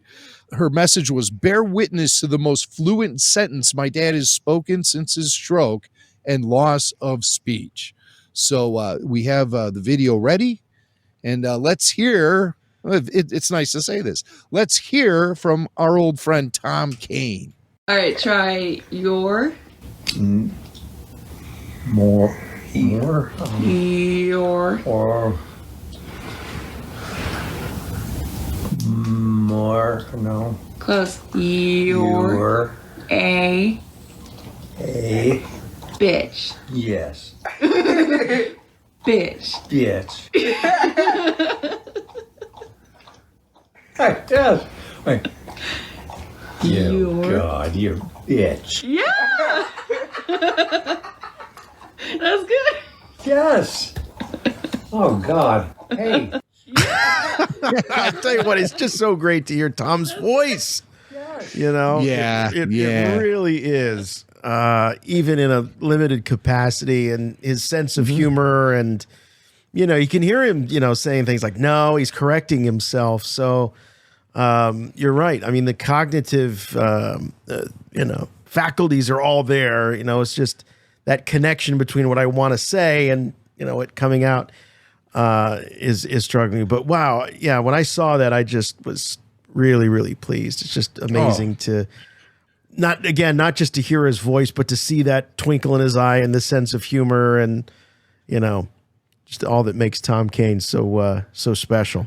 Her message was, bear witness to the most fluent sentence my dad has spoken since his stroke and loss of speech. So we have the video ready, and let's hear. It's nice to say this. Let's hear from our old friend Tom Kane. All right, try your. More. Your. Or. More. No. Close. Your. A. Bitch. Yes. Bitch. Yes. Yes. Wait. God, you bitch. Yeah. That's good. Yes. Oh God. Hey. I tell you what, it's just so great to hear Tom's voice. You know, it really is. Even in a limited capacity, and his sense of humor, and you can hear him, saying things like, "No," he's correcting himself. So you're right. I mean, the cognitive, faculties are all there. It's just that connection between what I want to say and it coming out is struggling. But wow, yeah, when I saw that, I just was really, really pleased. It's just amazing to not just to hear his voice, but to see that twinkle in his eye and the sense of humor, and just all that makes Tom Kane so special.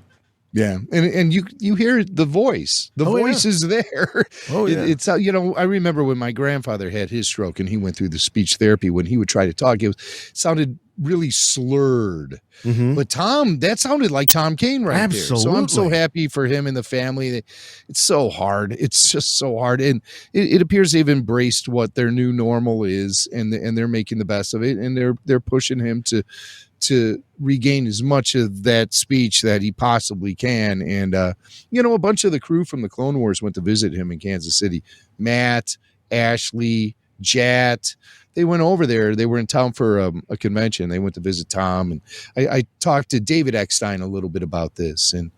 Yeah, and you hear the voice. The voice is there. Oh yeah. It's I remember when my grandfather had his stroke and he went through the speech therapy. When he would try to talk, it sounded really slurred. But Tom, that sounded like Tom Kane right there. So I'm so happy for him and the family. It's so hard. It's just so hard, and it appears they've embraced what their new normal is, and they're making the best of it, and they're pushing him to regain as much of that speech that he possibly can. And, a bunch of the crew from the Clone Wars went to visit him in Kansas City. Matt, Ashley, Jat, they went over there. They were in town for a convention. They went to visit Tom. And I talked to David Eckstein a little bit about this. And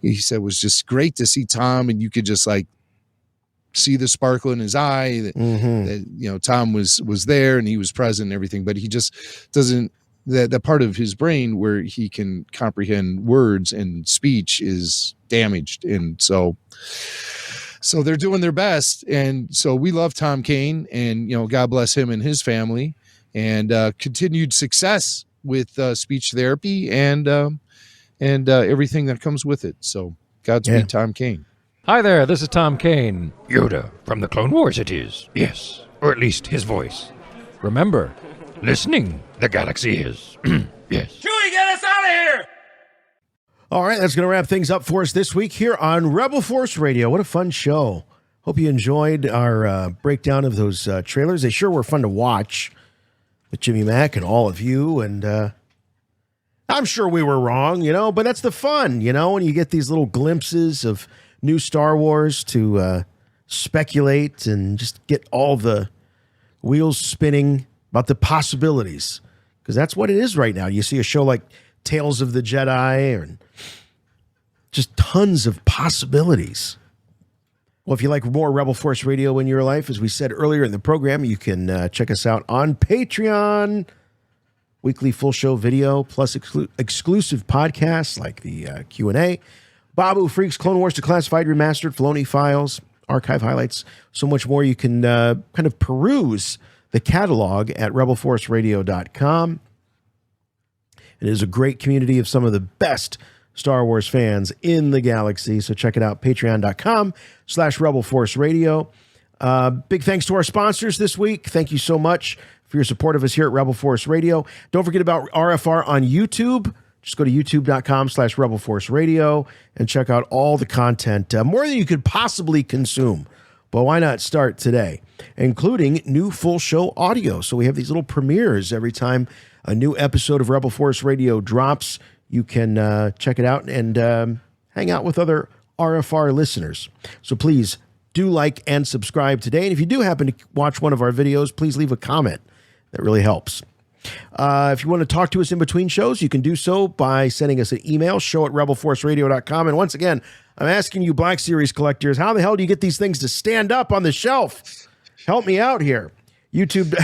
he said it was just great to see Tom, and you could just see the sparkle in his eye that Tom was there and he was present and everything, but he just doesn't, that part of his brain where he can comprehend words and speech is damaged. And so they're doing their best. And so we love Tom Kane, and, God bless him and his family, and continued success with speech therapy and everything that comes with it. So Godspeed, Tom Kane. Hi there, this is Tom Kane. Yoda from the Clone Wars it is. Yes, or at least his voice. Remember, listening, the galaxy is. Yes. Chewie, get us out of here! All right, that's going to wrap things up for us this week here on Rebel Force Radio. What a fun show. Hope you enjoyed our breakdown of those trailers. They sure were fun to watch with Jimmy Mack and all of you. And I'm sure we were wrong, but that's the fun, when you get these little glimpses of new Star Wars to speculate and just get all the wheels spinning about the possibilities, because that's what it is right now. You see a show like Tales of the Jedi, and just tons of possibilities. Well, if you like more Rebel Force Radio in your life, as we said earlier in the program, you can check us out on Patreon. Weekly full show video, plus exclusive podcasts like the Q&A, Babu Freaks, Clone Wars Declassified Remastered, Filoni Files, archive highlights, so much more. You can kind of peruse the catalog at rebelforceradio.com. It is a great community of some of the best Star Wars fans in the galaxy. So check it out, patreon.com/rebelforceradio. Big thanks to our sponsors this week. Thank you so much for your support of us here at Rebel Force Radio. Don't forget about RFR on YouTube. Just go to youtube.com/Rebel Force Radio and check out all the content, more than you could possibly consume. But why not start today, including new full show audio. So we have these little premieres every time a new episode of Rebel Force Radio drops. You can check it out and hang out with other RFR listeners. So please do like and subscribe today. And if you do happen to watch one of our videos, please leave a comment. That really helps. If you want to talk to us in between shows, you can do so by sending us an email, show@rebelforceradio.com. And once again, I'm asking you Black Series collectors, how the hell do you get these things to stand up on the shelf? Help me out here. YouTube,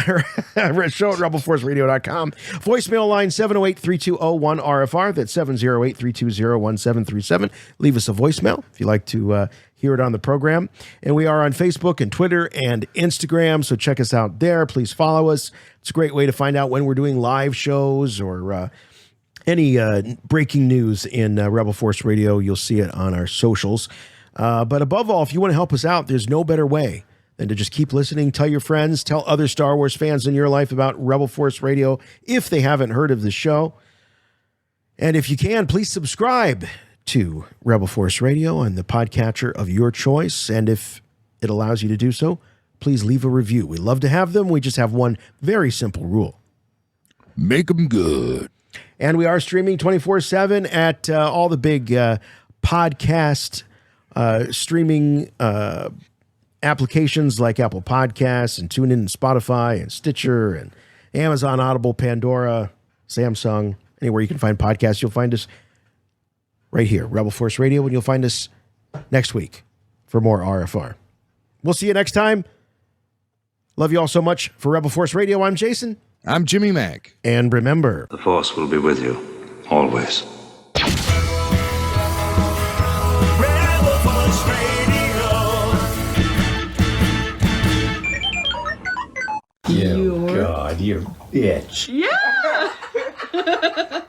show@rebelforceradio.com. Voicemail line 708-3201-RFR. That's 708-320-1737. Leave us a voicemail if you'd like to hear it on the program. And we are on Facebook and Twitter and Instagram, so check us out there. Please follow us. It's a great way to find out when we're doing live shows or any breaking news in Rebel Force Radio. You'll see it on our socials. But above all, if you want to help us out, there's no better way than to just keep listening. Tell your friends, tell other Star Wars fans in your life about Rebel Force Radio if they haven't heard of the show. And if you can, please subscribe to Rebel Force Radio on the podcatcher of your choice. And if it allows you to do so, please leave a review. We love to have them. We just have one very simple rule. Make them good. And we are streaming 24/7 at all the big podcast streaming applications like Apple Podcasts and TuneIn and Spotify and Stitcher and Amazon, Audible, Pandora, Samsung. Anywhere you can find podcasts, you'll find us right here, Rebel Force Radio, and you'll find us next week for more RFR. We'll see you next time. Love you all so much. For Rebel Force Radio, I'm Jason. I'm Jimmy Mack. And remember, the Force will be with you, always. God, you bitch. Yeah.